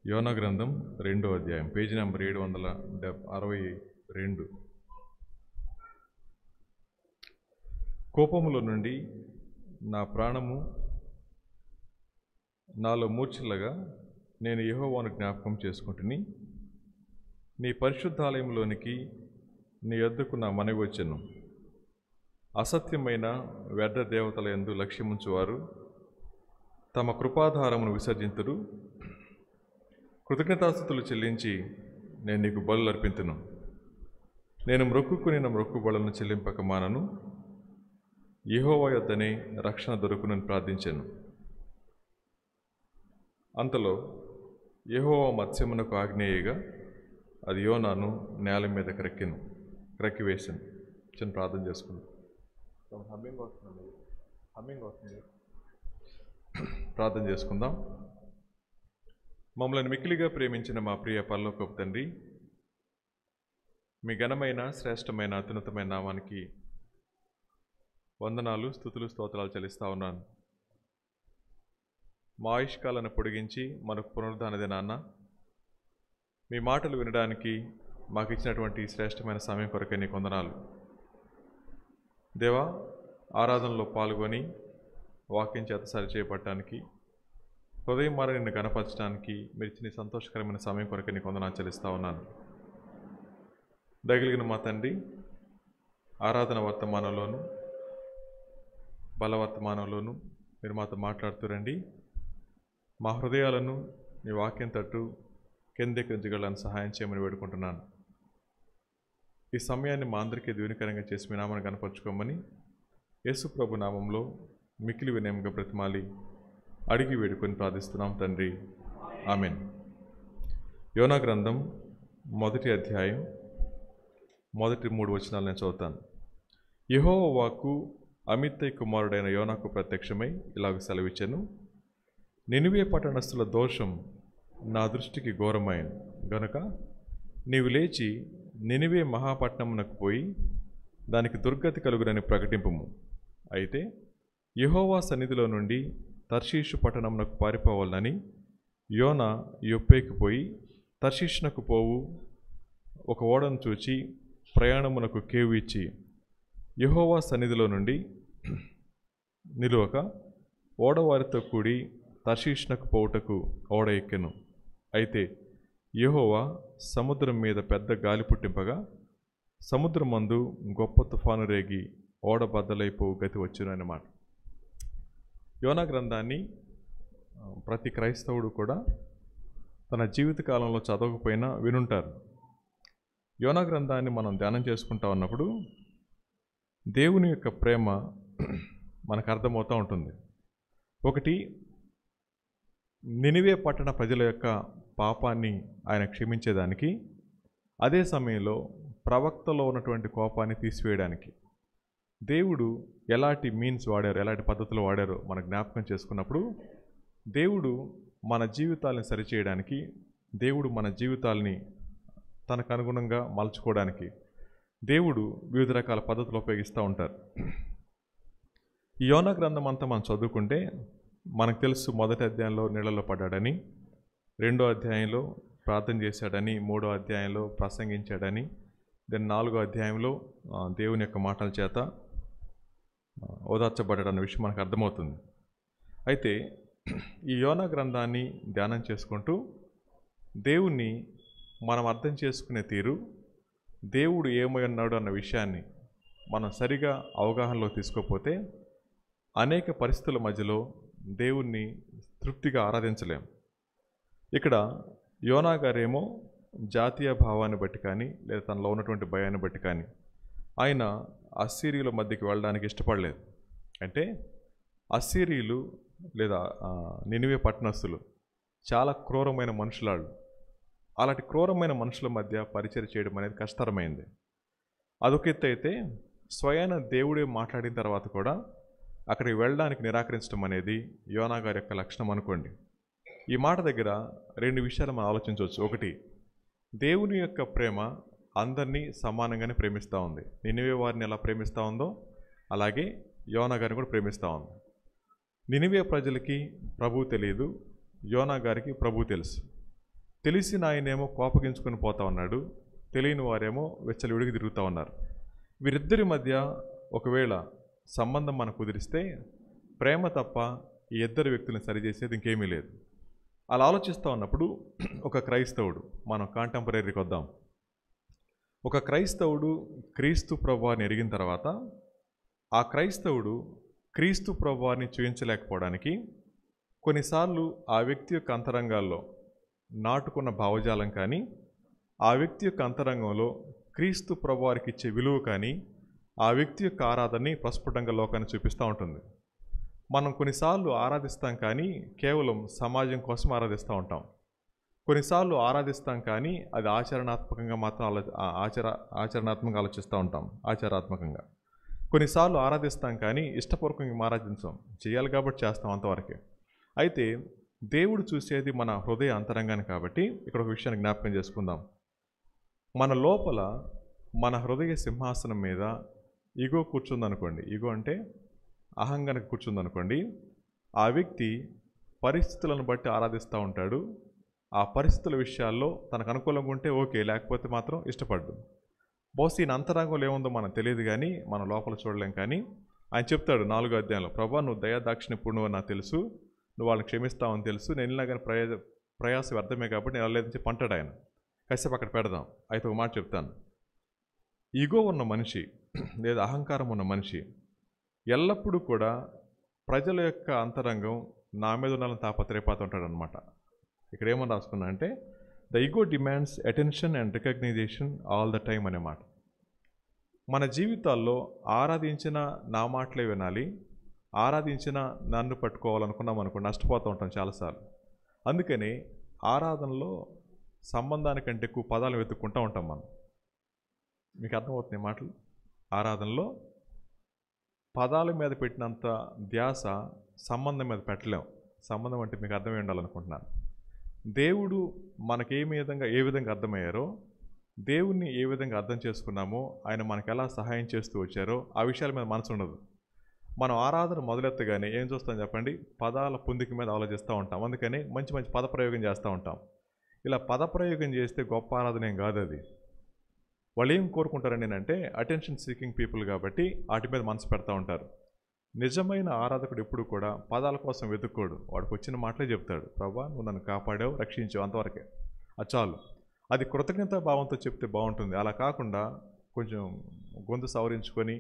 యోనా గ్రంథం 2వ అధ్యాయం, పేజీ నెంబర్ 762. కోపములో నుండి నా ప్రాణము నాలో మూర్ఛిల్లగా నేను యెహోవాను జ్ఞాపకం చేసుకుంటుని. నీ పరిశుద్ధాలయంలోనికి నీ యొద్దకు నా మనవి వచ్చెను. అసత్యమైన వ్యర్థ దేవతల యందు లక్ష్యముంచువారు తమ కృపాధారమును విసర్జింతురు. కృతజ్ఞతాస్తుతులు చెల్లించి నేను నీకు బలులు అర్పింతును. నేను మ్రొక్కుకుని నా మ్రొక్కుబడులను చెల్లింపక మానను. యెహోవా యొద్దనే రక్షణ దొరుకునని ప్రార్థించాను. అంతలో యెహోవా మత్స్యమునకు ఆజ్ఞేయగా అది యోనాను నేల మీద క్రక్కివేశాను. చిన్న ప్రార్థన చేసుకున్నాను. ప్రార్థన చేసుకుందాం. మమ్మల్ని మిక్కిలిగా ప్రేమించిన మా ప్రియ పరలోకపు తండ్రి, మీ ఘనమైన శ్రేష్టమైన అత్యున్నతమైన నామానికి వందనాలు, స్తుతులు, స్తోత్రాలు చెల్లిస్తా ఉన్నాను. మా ఆయుష్కాలను పొడిగించి మనకు పునరుద్ధాన దినాన్న మీ మాటలు వినడానికి మాకు ఇచ్చినటువంటి శ్రేష్టమైన సమయం కొరకే నీకు వందనాలు. దేవా, ఆరాధనలో పాల్గొని వాక్యం చేత సరిచేయబడటానికి, హృదయం మారి నిన్ను గణపరచడానికి మీరు ఇచ్చిన సంతోషకరమైన సమయం కొరకే నీకు వందనాలు చెల్లిస్తా ఉన్నాను. దయగలిగిన మా తండ్రి, ఆరాధన వర్తమానంలోను బలవర్తమానంలోను మీరు మాతో మాట్లాడుతూ రండి. మా హృదయాలను మీ వాక్యం తట్టు కేంద్రీకరించగలను సహాయం చేయమని వేడుకుంటున్నాను. ఈ సమయాన్ని మా అందరికీ దీవెనకరంగా చేసి మీ నామాన్ని కనపరుచుకోమని యేసు ప్రభు నామంలో మిక్కిలి వినయంగా బ్రతిమాలి అడిగి వేడుకొని ప్రార్థిస్తున్నాం తండ్రి, ఆమెన్. యోనా గ్రంథం 1వ అధ్యాయం మొదటి 3 వచనాలు నేను చదువుతాను. యెహోవా వాక్కు అమిత్తయి కుమారుడైన యోనాకు ప్రత్యక్షమై ఇలాగ సెలవిచ్చెను. నినివే పట్టణస్థుల దోషం నా దృష్టికి ఘోరమైన గనుక నీవు లేచి నినివే మహాపట్నమునకు పోయి దానికి దుర్గతి కలుగునని ప్రకటింపుము. అయితే యెహోవా సన్నిధిలో నుండి తర్షీషు పట్టణమునకు పారిపోవాలని యోనా యొప్పేకి పోయి తర్షీషునకు పోవు ఒక ఓడను చూచి ప్రయాణమునకు కేవు ఇచ్చి యెహోవా సన్నిధిలో నుండి నిలువక ఓడవారితో కూడి తర్షీషునకు పోవుటకు ఓడ ఎక్కెను. అయితే యెహోవా సముద్రం మీద పెద్ద గాలి పుట్టింపగా సముద్రమందు గొప్ప తుఫాను రేగి ఓడ బద్దలైపోవు గతి వచ్చును అన్నమాట. యోనా గ్రంథాన్ని ప్రతి క్రైస్తవుడు కూడా తన జీవితకాలంలో చదవకపోయినా వినుంటారు. యోనా గ్రంథాన్ని మనం ధ్యానం చేసుకుంటా ఉన్నప్పుడు దేవుని యొక్క ప్రేమ మనకు అర్థమవుతూ ఉంటుంది. ఒకటి, నినివే పట్టణ ప్రజల యొక్క పాపాన్ని ఆయన క్షమించేదానికి, అదే సమయంలో ప్రవక్తలో ఉన్నటువంటి కోపాన్ని తీసివేయడానికి దేవుడు ఎలాంటి మీన్స్ వాడారో, ఎలాంటి పద్ధతులు వాడారో మనం జ్ఞాపకం చేసుకున్నప్పుడు దేవుడు మన జీవితాలను సరిచేయడానికి, దేవుడు మన జీవితాలని తనకు అనుగుణంగా మలుచుకోవడానికి దేవుడు వివిధ రకాల పద్ధతులు ఉపయోగిస్తూ ఉంటారు. ఈ యోనా గ్రంథం అంతా మనం చదువుకుంటే మనకు తెలుసు, 1వ అధ్యాయంలో నీళ్ళలో పడ్డాడని, 2వ అధ్యాయంలో ప్రార్థన చేశాడని, 3వ అధ్యాయంలో ప్రసంగించాడని, దెన్ 4వ అధ్యాయంలో దేవుని యొక్క మాటల చేత ఓదార్చబడ్డాడన్న విషయం మనకు అర్థమవుతుంది. అయితే ఈ యోనా గ్రంథాన్ని ధ్యానం చేసుకుంటూ దేవుణ్ణి మనం అర్థం చేసుకునే తీరు, దేవుడు ఏమై ఉన్నాడు అన్న విషయాన్ని మనం సరిగా అవగాహనలో తీసుకోకపోతే అనేక పరిస్థితుల మధ్యలో దేవుణ్ణి తృప్తిగా ఆరాధించలేం. ఇక్కడ యోనా గారేమో జాతీయ భావాన్ని బట్టి కానీ లేదా తనలో ఉన్నటువంటి భయాన్ని బట్టి కానీ ఆయన అస్సీరీయుల మధ్యకి వెళ్ళడానికి ఇష్టపడలేదు. అంటే అస్సీరీయులు లేదా నినివే పట్టణస్థులు చాలా క్రూరమైన మనుషులాళ్ళు. అలాంటి క్రూరమైన మనుషుల మధ్య పరిచయం చేయడం అనేది కష్టతరమైంది. అదొక ఎత్తు అయితే, స్వయాన దేవుడే మాట్లాడిన తర్వాత కూడా అక్కడికి వెళ్ళడానికి నిరాకరించడం అనేది యోనా గారి యొక్క లక్షణం అనుకోండి. ఈ మాట దగ్గర 2 విషయాలు మనం ఆలోచించవచ్చు. ఒకటి, దేవుని యొక్క ప్రేమ అందరినీ సమానంగానే ప్రేమిస్తూ ఉంది. నినివే వారిని ఎలా ప్రేమిస్తూ ఉందో అలాగే యోనా గారిని కూడా ప్రేమిస్తూ ఉంది. నినివే ప్రజలకి ప్రభువు తెలియదు, యోనా గారికి ప్రభువు తెలుసు. తెలిసిన ఆయనేమో కోపగించుకొని పోతా ఉన్నాడు, తెలియని వారేమో విడిగి తిరుగుతూ ఉన్నారు. వీరిద్దరి మధ్య ఒకవేళ సంబంధం మనకు కుదిరిస్తే ప్రేమ తప్ప ఈ ఇద్దరు వ్యక్తులను సరిచేసేది ఇంకేమీ లేదు. అలా ఆలోచిస్తూ ఉన్నప్పుడు ఒక క్రైస్తవుడు, మనం కాంటెంపరీకి వద్దాం. ఒక క్రైస్తవుడు క్రీస్తు ప్రభువారిని ఎరిగిన తర్వాత ఆ క్రైస్తవుడు క్రీస్తు ప్రభువారిని చూయించలేకపోవడానికి కొన్నిసార్లు ఆ వ్యక్తి యొక్క అంతరంగాల్లో నాటుకున్న భావజాలం కానీ, ఆ వ్యక్తి యొక్క అంతరంగంలో క్రీస్తు ప్రభువారికి ఇచ్చే విలువ కానీ ఆ వ్యక్తి యొక్క ఆరాధనని ప్రస్ఫుటంగా లోకాన్ని చూపిస్తూ ఉంటుంది. మనం కొన్నిసార్లు ఆరాధిస్తాం కానీ కేవలం సమాజం కోసం ఆరాధిస్తూ ఉంటాం. కొన్నిసార్లు ఆరాధిస్తాం కానీ అది ఆచరణాత్మకంగా మాత్రం ఆచరణాత్మకంగా ఆలోచిస్తూ ఉంటాం, ఆచారాత్మకంగా. కొన్నిసార్లు ఆరాధిస్తాం కానీ ఇష్టపూర్వకంగా ఆరాధించాం, చేయాలి కాబట్టి చేస్తాం, అంతవరకే. అయితే దేవుడు చూసేది మన హృదయ అంతరంగాన్ని కాబట్టి ఇక్కడ ఒక విషయాన్ని జ్ఞాపకం చేసుకుందాం. మన లోపల మన హృదయ సింహాసనం మీద ఈగో కూర్చుందనుకోండి, ఈగో అంటే అహంగానికి కూర్చుందనుకోండి, ఆ వ్యక్తి పరిస్థితులను బట్టి ఆరాధిస్తూ ఉంటాడు. ఆ పరిస్థితుల విషయాల్లో తనకు అనుకూలంగా ఉంటే ఓకే, లేకపోతే మాత్రం ఇష్టపడ్డు. బహుశా ఈయన అంతరంగంలో ఏముందో మనకు తెలియదు కానీ, మన లోపల చూడలేం. కానీ ఆయన చెప్తాడు 4వ అధ్యాయంలో, ప్రభా నువ్వు దయాదాక్షిణ్య పూర్ణువు నాకు తెలుసు, నువ్వు వాళ్ళని క్షమిస్తావని తెలుసు, నేను వెళ్ళినా కానీ ప్రయాసం వ్యర్థమే కాబట్టి నేను వెళ్ళలేదని చెప్పి అంటాడు ఆయన. కాసేపు అక్కడ పెడదాం. అయితే ఒక మాట చెప్తాను. ఈగో ఉన్న మనిషి లేదా అహంకారం ఉన్న మనిషి ఎల్లప్పుడూ కూడా ప్రజల యొక్క అంతరంగం నా మీద ఉండాలని తాపత్రయపోతూ ఉంటాడు అనమాట. ఇక్కడ ఏమని రాసుకున్నా అంటే the ego demands attention and recognition all the time అనే మాట. మన జీవితాల్లో ఆరాధించిన నా మాటలే వినాలి, ఆరాధించిన నన్ను పట్టుకోవాలనుకున్నాం అనుకో, నష్టపోతూ ఉంటాం చాలాసార్లు. అందుకని ఆరాధనలో సంబంధానికంటే ఎక్కువ పదాలు వెతుక్కుంటూ ఉంటాం మనం. మీకు అర్థమవుతున్నాయి మాటలు? ఆరాధనలో పదాల మీద పెట్టినంత ధ్యాస సంబంధం మీద పెట్టలేం. సంబంధం అంటే మీకు అర్థమై ఉండాలనుకుంటున్నాను. దేవుడు మనకి ఏ విధంగా అర్థమయ్యారో, దేవుణ్ణి ఏ విధంగా అర్థం చేసుకున్నామో, ఆయన మనకు ఎలా సహాయం చేస్తూ వచ్చారో ఆ విషయాల మీద మనసు ఉండదు. మనం ఆరాధన మొదలెత్తగానే ఏం చూస్తాం చెప్పండి? పదాల పొందిక మీద ఆలోచిస్తూ ఉంటాం. అందుకని మంచి మంచి పదప్రయోగం చేస్తూ ఉంటాం. ఇలా పదప్రయోగం చేస్తే గొప్ప ఆరాధన ఏం కాదు అది. వాళ్ళు ఏం కోరుకుంటారని అంటే అటెన్షన్ సీకింగ్ పీపుల్ కాబట్టి వాటి మీద మనసు పెడతా ఉంటారు. నిజమైన ఆరాధకుడు ఎప్పుడు కూడా పదాల కోసం వెతుక్కోడు, వాడికి వచ్చిన మాటలే చెప్తాడు. ప్రభా నువ్వు నన్ను కాపాడావు, రక్షించావు, అంతవరకే. అది చాలు. అది కృతజ్ఞతా భావంతో చెప్తే బాగుంటుంది. అలా కాకుండా కొంచెం గొంతు సవరించుకొని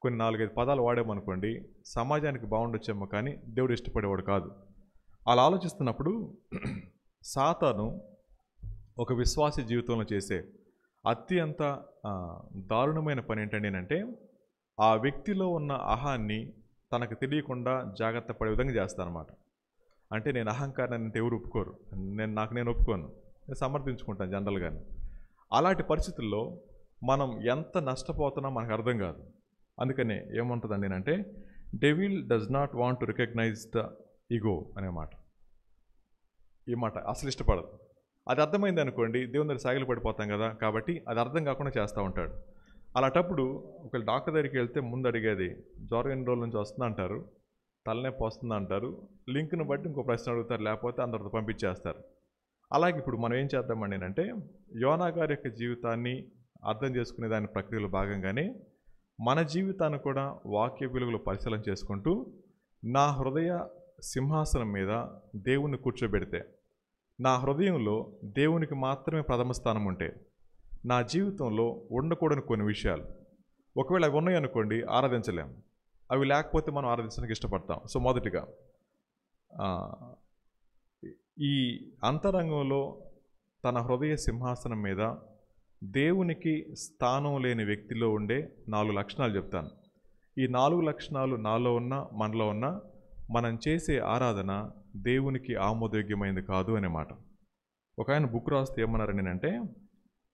కొన్ని 4-5 పదాలు వాడామనుకోండి, సమాజానికి బాగుండొచ్చేమో కానీ దేవుడు ఇష్టపడేవాడు కాదు. అలా ఆలోచిస్తున్నప్పుడు సాతాను ఒక విశ్వాసి జీవితంలో చేసే అత్యంత దారుణమైన పని ఏంటంటే ఆ వ్యక్తిలో ఉన్న అహాన్ని తనకు తెలియకుండా జాగ్రత్త పడే విధంగా చేస్తానమాట. అంటే నేను అహంకారాన్ని అంటే ఎవరు ఒప్పుకోరు, నేను ఒప్పుకోను, నేను సమర్థించుకుంటాను జనరల్గానే. అలాంటి పరిస్థితుల్లో మనం ఎంత నష్టపోతున్నా మనకు అర్థం కాదు. అందుకనే ఏముంటుందండి అంటే devil does not want to recognise the ego అనే మాట. ఈ మాట అసలు ఇష్టపడదు. అది అర్థమైంది అనుకోండి, దేవుని దగ్గర సాగిలు పడిపోతాం కదా, కాబట్టి అది అర్థం కాకుండా చేస్తూ ఉంటాడు. అలాంటప్పుడు ఒక డాక్టర్ దగ్గరికి వెళ్తే ముందు అడిగేది జ్వరం ఎన్ని రోజుల నుంచి వస్తుంది అంటారు, తలనొప్పి వస్తుంది అంటారు, లింక్ను బట్టి ఇంకో ప్రశ్న అడుగుతారు, లేకపోతే అందరితో పంపించేస్తారు. అలాగే ఇప్పుడు మనం ఏం చేద్దామండి అంటే యోనా గారి యొక్క జీవితాన్ని అర్థం చేసుకునే దాని ప్రక్రియలో భాగంగానే మన జీవితాన్ని కూడా వాక్య విలువలు పరిశీలన చేసుకుంటూ నా హృదయ సింహాసనం మీద దేవుణ్ణి కూర్చోబెడితే, నా హృదయంలో దేవునికి మాత్రమే ప్రథమ స్థానం ఉంటే, నా జీవితంలో ఉండకూడని కొన్ని విషయాలు ఒకవేళ అవి ఉన్నాయనుకోండి ఆరాధించలేము. అవి లేకపోతే మనం ఆరాధించడానికి ఇష్టపడతాం. సో మొదటిగా ఈ అంతరంగంలో తన హృదయ సింహాసనం మీద దేవునికి స్థానం లేని వ్యక్తిలో ఉండే 4 లక్షణాలు చెప్తాను. ఈ 4 లక్షణాలు నాలో ఉన్న మనలో ఉన్న మనం చేసే ఆరాధన దేవునికి ఆమోదయోగ్యమైంది కాదు అనే మాట. ఒక ఆయన బుక్ రాస్తే ఏమన్నారని అంటే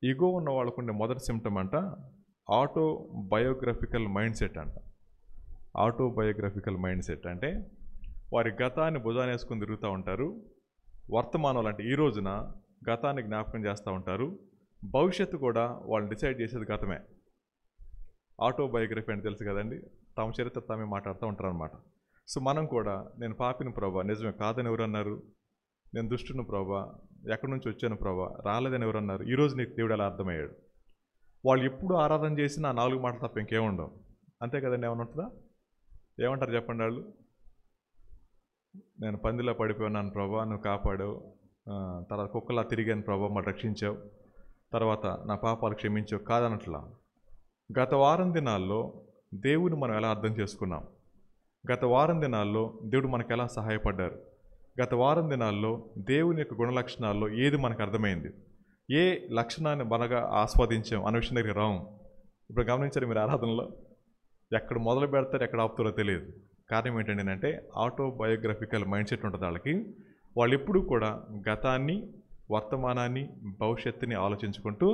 ఈగో ఉన్న వాళ్ళకుండే మొదటి సిమ్టమ్ అంట ఆటోబయోగ్రఫికల్ మైండ్ సెట్ అంట. ఆటోబయోగ్రఫికల్ మైండ్ సెట్ అంటే వారి గతాన్ని భుజాన్ని వేసుకొని తిరుగుతూ ఉంటారు. వర్తమానంలో అంటే ఈ రోజున గతాన్ని జ్ఞాపకం చేస్తూ ఉంటారు. భవిష్యత్తు కూడా వాళ్ళు డిసైడ్ చేసేది గతమే. ఆటోబయోగ్రఫీ అంటే తెలుసు కదండి, తమ చరిత్ర తామే మాట్లాడుతూ ఉంటారు అనమాట. సో మనం కూడా నేను పాపిని ప్రభా, నిజమే కాదని ఎవరు అన్నారు? నేను దుష్టును ప్రభా, ఎక్కడి నుంచి వచ్చాను ప్రభా, రాలేదని ఎవరన్నారు? ఈరోజు నీకు దేవుడు ఎలా అర్థమయ్యాడు? వాళ్ళు ఎప్పుడు ఆరాధన చేసినా 4 మాటలు తప్ప ఇంకేముండవు. అంతే కదండి, ఏమన్నా ఉంటుందా? ఏమంటారు చెప్పండి వాళ్ళు? నేను పందిలా పడిపోయినాను ప్రభా, నువ్వు కాపాడావు. తర్వాత కుక్కలా తిరిగాను ప్రభా, మరి రక్షించావు. తర్వాత నా పాపాలు క్షమించావు. కాదనట్లా. గత వారం దినాల్లో దేవుని మనం ఎలా అర్థం చేసుకున్నాం? గత వారం దినాల్లో దేవుడు మనకు ఎలా సహాయపడ్డారు? గత వారం దినాల్లో దేవుని యొక్క గుణలక్షణాల్లో ఏది మనకు అర్థమైంది? ఏ లక్షణాన్ని మనగా ఆస్వాదించాం అనే విషయం దగ్గర రాము. ఇప్పుడు గమనించారు మీరు, ఆరాధనలో ఎక్కడ మొదలు పెడతారు, ఎక్కడ ఆపుతారో తెలియదు. కారణం ఏంటంటే అంటే ఆటోబయోగ్రఫికల్ మైండ్ సెట్ ఉంటుంది వాళ్ళకి. వాళ్ళు ఎప్పుడూ కూడా గతాన్ని, వర్తమానాన్ని, భవిష్యత్తుని ఆలోచించుకుంటూ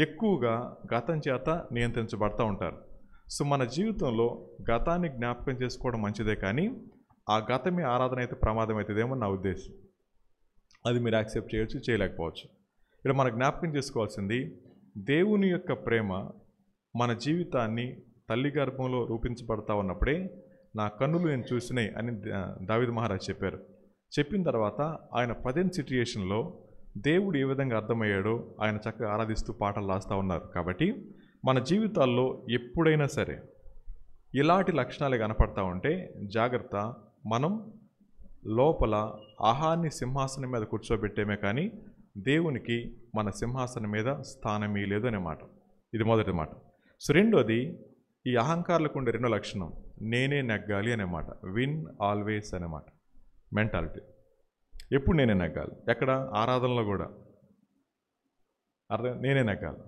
ఎక్కువగా గతం చేత నియంత్రించబడతా ఉంటారు. సో మన జీవితంలో గతాన్ని జ్ఞాపకం చేసుకోవడం మంచిదే, కానీ ఆ గతమే ఆరాధన అయితే ప్రమాదం అవుతుందేమో నా ఉద్దేశం. అది మీరు యాక్సెప్ట్ చేయొచ్చు, చేయలేకపోవచ్చు. ఇక్కడ మనం జ్ఞాపకం చేసుకోవాల్సింది, దేవుని యొక్క ప్రేమ మన జీవితాన్ని తల్లి గర్భంలో రూపించబడతా ఉన్నప్పుడే నా కన్నులు నేను చూసినాయి అని దావీదు మహారాజ్ చెప్పారు. చెప్పిన తర్వాత ఆయన ప్రజెంట్ సిట్యుయేషన్లో దేవుడు ఏ విధంగా అర్థమయ్యాడో ఆయన చక్కగా ఆరాధిస్తూ పాటలు రాస్తూ ఉన్నారు. కాబట్టి మన జీవితాల్లో ఎప్పుడైనా సరే ఇలాంటి లక్షణాలు కనపడతా ఉంటే జాగ్రత్త. మనం లోపల ఆహాన్ని సింహాసనం మీద కూర్చోబెట్టేమే కానీ దేవునికి మన సింహాసనం మీద స్థానమీ లేదు అనే మాట. ఇది మొదటి మాట. సో రెండోది, ఈ అహంకారులకు ఉండే రెండో లక్షణం నేనే నెగ్గాలి అనే మాట. విన్ ఆల్వేస్ అనే మాట, మెంటాలిటీ. ఎప్పుడు నేనే నెగ్గాలి. ఎక్కడ? ఆరాధనలో కూడా నేనే నెగ్గాలి.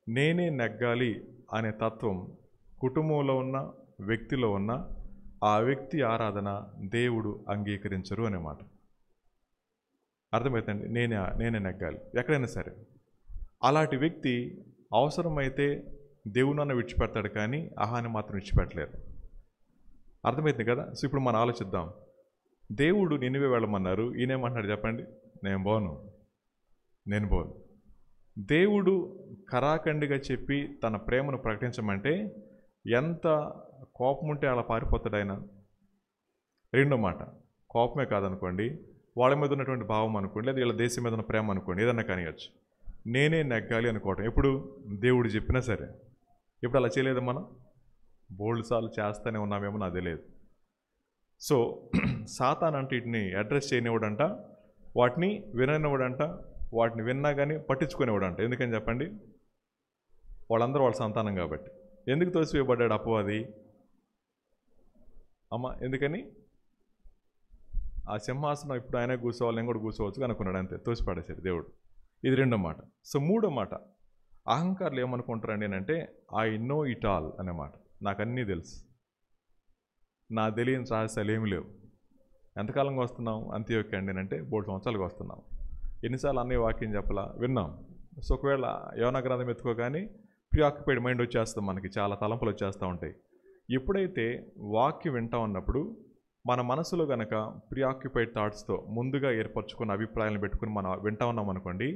నేనే నెగ్గాలి అనే తత్వం కుటుంబంలో ఉన్న, వ్యక్తిలో ఉన్న, ఆ వ్యక్తి ఆరాధన దేవుడు అంగీకరించరు అనే మాట. అర్థమవుతుంది? నేనే నెగ్గాలి ఎక్కడైనా సరే. అలాంటి వ్యక్తి అవసరమైతే దేవునన్న విడిచిపెడతాడు, కానీ ఆహాన్ని మాత్రం విడిచిపెట్టలేరు. అర్థమవుతుంది కదా? సో ఇప్పుడు మనం ఆలోచిద్దాం. దేవుడు నినివే వెళ్ళమన్నారు, ఈయనేమంటున్నాడు చెప్పండి? నేను పోను. దేవుడు కరాఖండిగా చెప్పి తన ప్రేమను ప్రకటించమంటే ఎంత కోపం ఉంటే అలా పారిపోతాడు ఆయన. రెండో మాట, కోపమే కాదనుకోండి, వాళ్ళ మీద ఉన్నటువంటి భావం అనుకోండి, లేదా వీళ్ళ దేశం మీద ఉన్న ప్రేమ అనుకోండి, ఏదన్నా కానివచ్చు. నేనే నెగ్గాలి అనుకోవటం ఎప్పుడు? దేవుడు చెప్పినా సరే. ఇప్పుడు అలా చేయలేదు మనం? బోల్డ్ సార్లు చేస్తూనే ఉన్నామేమో, నాకు తెలియదు. సో సాతాన్ అంటే వీటిని అడ్రస్ చేయనివాడంట, వాటిని విననివాడంట, వాటిని విన్నా కానీ పట్టించుకునేవాడంట. ఎందుకని చెప్పండి? వాళ్ళందరూ వాళ్ళ సంతానం కాబట్టి. ఎందుకు తోసివేయబడ్డాడు అపవాది? ఎందుకని? ఆ సింహాసనం ఇప్పుడు ఆయన కూర్చోవాలి, నేను కూడా కూర్చోవచ్చు అనుకున్నాడు, అంతే. తోసిపడేసాడు దేవుడు. ఇది రెండో మాట. సో మూడో మాట, అహంకారులు ఏమనుకుంటారండి అంటే ఐ నో ఇట్ ఆల్ అనే మాట. నాకు అన్నీ తెలుసు, నా తెలియని రహస్యాలు ఏమి లేవు. ఎంతకాలంగా వస్తున్నాం అంత్యోక్య అండి అంటే 3 సంవత్సరాలుగా వస్తున్నాం. ఎన్నిసార్లు అన్నయ్య వాక్యం చెప్పలా, విన్నాం. సో ఒకవేళ యోనా గ్రంథం ఎత్తుకోగానే ప్రియాక్యుపైడ్ మైండ్ వచ్చేస్తాం, మనకి చాలా తలంపులు వచ్చేస్తూ ఉంటాయి. ఎప్పుడైతే వాక్యం వింటా ఉన్నప్పుడు మన మనసులో గనక ప్రియాక్యుపైడ్ థాట్స్తో ముందుగా ఏర్పరచుకున్న అభిప్రాయాలను పెట్టుకుని మనం వింటా ఉన్నాం అనుకోండి,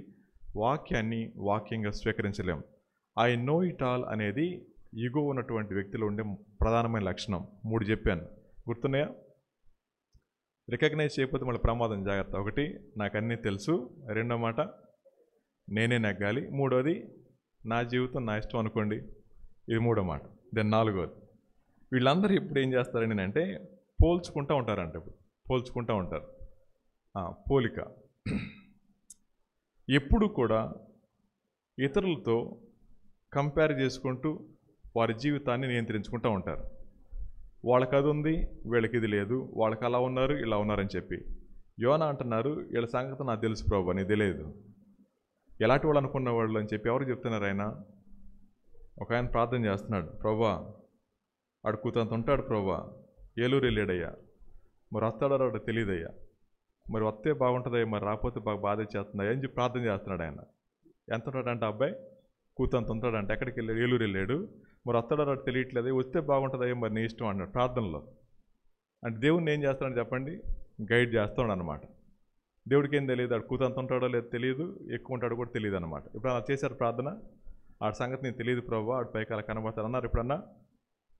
వాక్యాన్ని వాక్యంగా స్వీకరించలేం. ఐ నో ఇట్ ఆల్ అనేది ఈగో ఉన్నటువంటి వ్యక్తిలో ఉండే ప్రధానమైన లక్షణం. 3 చెప్పాను, గుర్తున్నాయా? రికగ్నైజ్ చేయకపోతే మళ్ళీ ప్రమాదం, జాగ్రత్త. 1, నాకు అన్నీ తెలుసు. రెండో మాట, నేనే నెగ్గాలి. మూడోది, నా జీవితం నా ఇష్టం అనుకోండి. ఇది మూడో మాట. దెన్ 4వది, వీళ్ళందరూ ఇప్పుడు ఏం చేస్తారని అంటే పోల్చుకుంటూ ఉంటారంట. ఇప్పుడు పోల్చుకుంటూ ఉంటారు. పోలిక. ఎప్పుడు కూడా ఇతరులతో కంపేర్ చేసుకుంటూ వారి జీవితాన్ని నియంత్రించుకుంటూ ఉంటారు. వాళ్ళకి అది ఉంది, వీళ్ళకి ఇది లేదు, వాళ్ళకి అలా ఉన్నారు, ఇలా ఉన్నారని చెప్పి. యోనా అంటున్నారు, వీళ్ళ సంగతి నాకు తెలుసు ప్రభు, నీకు తెలియదు. ఎలాంటి వాళ్ళు అనుకున్న వాళ్ళు అని చెప్పి ఎవరు చెప్తున్నారు? ఒక ఆయన ప్రార్థన చేస్తున్నాడు, ప్రభా అడుగుతంత ఉంటాడు ప్రభా, ఏలూరు వెళ్ళాడయ్యా, మరి వస్తాడో రాడో తెలియదయ్యా, మరి వస్తే బాగుంటుందయ్యా, మరి రాకపోతే బాగా బాధ చేస్తుందయ్యా అని చెప్పి ప్రార్థన చేస్తున్నాడు ఆయన. ఎంత ఉంటాడంటే అబ్బాయి? కూతంత ఉంటాడంటే. ఎక్కడికి వెళ్ళాడు? ఏలూరు వెళ్ళాడు. మరి వస్తాడో రాడు తెలియట్లేదు, వస్తే బాగుంటుందయ్యా, మరి నీ ఇష్టం అన్నాడు ప్రార్థనలో. అంటే దేవుడిని ఏం చేస్తాడని చెప్పండి? గైడ్ చేస్తాడు అనమాట. దేవుడికి ఏం తెలియదు, ఆడు కూతంత ఉంటాడో లేదో తెలియదు, ఎక్కువ ఉంటాడో కూడా తెలియదు అనమాట. ఇప్పుడు అలా చేశారు ప్రార్థన, ఆడి సంగతి నీకు తెలియదు ప్రభు, ఆడు పైకి అలా కనబడతాడు అన్నారు. ఇప్పుడన్నా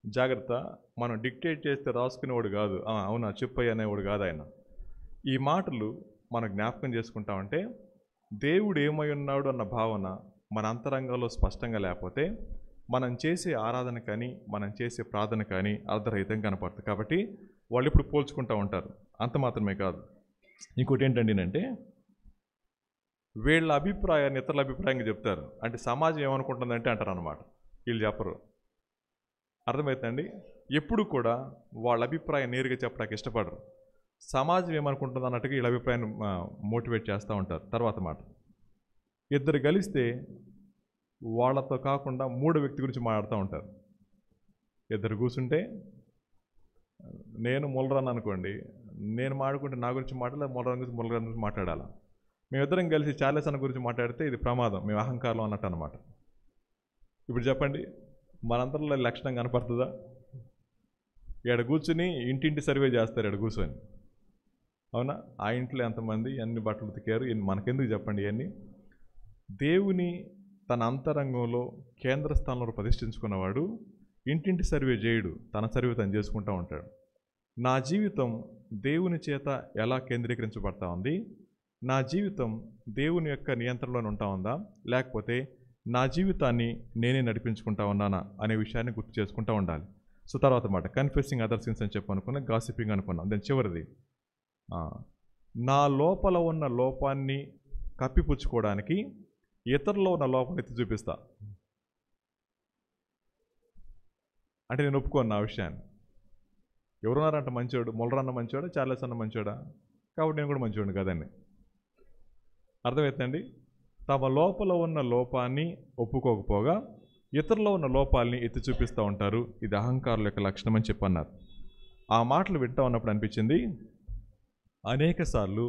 జాగ్రత్త, మనం డిక్టేట్ చేస్తే రాసుకునేవాడు కాదు, అవునా చెప్పయ్య అనేవాడు కాదు ఆయన. ఈ మాటలు మనం జ్ఞాపకం చేసుకుంటామంటే దేవుడు ఏమై ఉన్నాడు అన్న భావన మన అంతరంగంలో స్పష్టంగా లేకపోతే మనం చేసే ఆరాధన కానీ మనం చేసే ప్రార్థన కానీ అర్ధరహితంగా కనపడుతుంది. కాబట్టి వాళ్ళు ఇప్పుడు పోల్చుకుంటూ ఉంటారు. అంత మాత్రమే కాదు, ఇంకోటి ఏంటంటే వీళ్ళ అభిప్రాయాన్ని ఇతరుల అభిప్రాయంగా చెప్తారు. అంటే సమాజం ఏమనుకుంటుందంటే అంటారు అన్నమాట. వీళ్ళు చెప్పరు. అర్థమవుతుందండి? ఎప్పుడు కూడా వాళ్ళ అభిప్రాయం నేరుగా చెప్పడానికి ఇష్టపడరు. సమాజం ఏమనుకుంటుంది అన్నట్టుగా వీళ్ళ అభిప్రాయాన్ని మోటివేట్ చేస్తూ ఉంటారు. తర్వాత మాట, ఇద్దరు కలిస్తే వాళ్ళతో కాకుండా మూడో వ్యక్తి గురించి మాట్లాడుతూ ఉంటారు. ఇద్దరు కూర్చుంటే నేను ముల్లరాను అనుకోండి, నేను మాట్లాడుకుంటే నా గురించి మాట్లాడాలి, ముల్లరాని గురించి మాట్లాడాలి. మేమిద్దరం కలిసి చార్లెస్ అన్న గురించి మాట్లాడితే ఇది ప్రమాదం, మేము అహంకారం అన్నట్టు అనమాట. ఇప్పుడు చెప్పండి, మనందరిలో లక్షణం కనపడుతుందా? ఈడ కూర్చుని ఇంటింటి సర్వే చేస్తారు ఈడ కూర్చొని. అవునా? ఆ ఇంట్లో ఎంతమంది ఎన్ని బట్టలు ఉతికారు, మనకెందుకు చెప్పండి ఇవన్నీ? దేవుని తన అంతరంగంలో కేంద్ర స్థానంలో ప్రతిష్ఠించుకున్నవాడు ఇంటింటి సర్వే చేయడు, తన సర్వే తను చేసుకుంటూ ఉంటాడు. నా జీవితం దేవుని చేత ఎలా కేంద్రీకరించబడతా ఉంది? నా జీవితం దేవుని యొక్క నియంత్రణలో ఉంటా ఉందా, లేకపోతే నా జీవితాన్ని నేనే నడిపించుకుంటా ఉన్నానా అనే విషయాన్ని గుర్తు చేసుకుంటూ ఉండాలి. సో తర్వాత మాట, కన్ఫెసింగ్ అదర్ సిన్స్ అని చెప్పి అనుకున్నాం, గాసిపింగ్ అనుకున్నాం. దాని చివరిది, నా లోపల ఉన్న లోపాన్ని కప్పిపుచ్చుకోవడానికి ఇతరులో ఉన్న లోపాన్ని ఎత్తి చూపిస్తా. అంటే నేను ఒప్పుకోను నా విషయాన్ని. ఎవరున్నారంట మంచోడు? ముల్లరన్న మంచోడా, చార్లెస్ అన్న మంచోడా? కాబట్టి నేను కూడా మంచోడు కదండి. అర్థమవుతుందండి? తమ లోపల ఉన్న లోపాన్ని ఒప్పుకోకపోగా ఇతరులో ఉన్న లోపాలని ఎత్తి చూపిస్తూ ఉంటారు. ఇది అహంకారుల యొక్క లక్షణం అని చెప్పన్నారు. ఆ మాటలు వింటూ ఉన్నప్పుడు అనిపించింది, అనేక సార్లు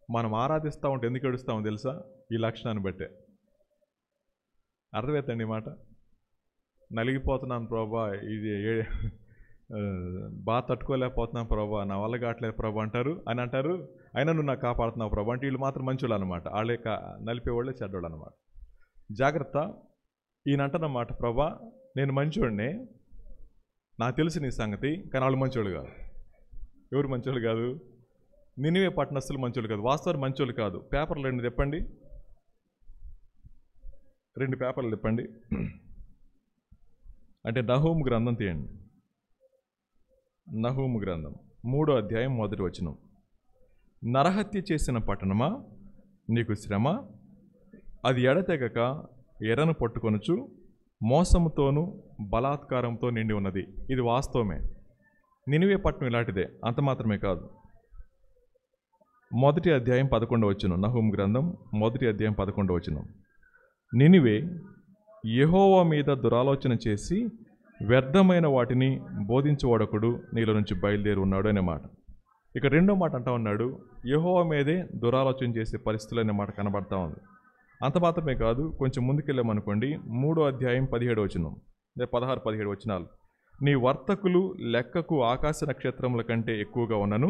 మనం ఆరాధిస్తూ ఉంటే ఎందుకు ఏడుస్తామో తెలుసా? ఈ లక్షణాన్ని బట్టే. అర్థమవుతుందండి ఈ మాట? నలిగిపోతున్నాను ప్రభా, ఇది బాగా తట్టుకోలేకపోతున్నాను ప్రభా, నా వల్ల కావట్లేదు ప్రభా అంటారు అని అంటారు. అయినా నువ్వు నాకు కాపాడుతున్నావు ప్రభా అంటే వీళ్ళు మాత్రం మంచోళ్ళు అనమాట. వాళ్ళే నలిపేవాళ్ళే చెడ్డోళ్ళు అనమాట. జాగ్రత్త. ఈయన అంటున్నమాట, ప్రభా నేను మంచోడినే, నాకు తెలుసు నీ సంగతి, కానీ వాళ్ళు మంచోళ్ళు కాదు. ఎవరు మంచోళ్ళు కాదు? నినివే పట్టణస్తులు మంచోళ్ళు కాదు, వాస్తవాలు మంచోళ్ళు కాదు. పేపర్లు 2 చెప్పండి, 2 పేపర్లు చెప్పండి. అంటే నహూము గ్రంథం తీయండి. నహూము గ్రంథం 3వ అధ్యాయం 1వ వచనం. నరహత్య చేసిన పట్టణమా, నీకు శ్రమ, అది ఎడతెగక ఎర్రను పట్టుకొనుచు మోసముతోనూ బలాత్కారంతో నిండి ఉన్నది. ఇది వాస్తవమే. నినివే పట్టణం ఇలాంటిదే. అంత మాత్రమే కాదు. 1వ అధ్యాయం 11వ వచనం. నహూము గ్రంథం 1వ అధ్యాయం 11వ వచనం. నినివే యెహోవా మీద దురాలోచన చేసి వ్యర్థమైన వాటిని బోధించేవాడొకడు నీలో నుంచి బయలుదేరి ఉన్నాడు అనే మాట. ఇక 2వ మాట అంటా ఉన్నాడు, యెహోవా మీదే దురాలోచన చేసే పరిస్థితులు అనే మాట కనబడతా ఉంది. అంత మాత్రమే కాదు, కొంచెం ముందుకెళ్ళామనుకోండి, 3వ అధ్యాయం 17వ వచనం, 16-17 వచనాలు. నీ వర్తకులు లెక్కకు ఆకాశ నక్షత్రముల కంటే ఎక్కువగా ఉన్నను,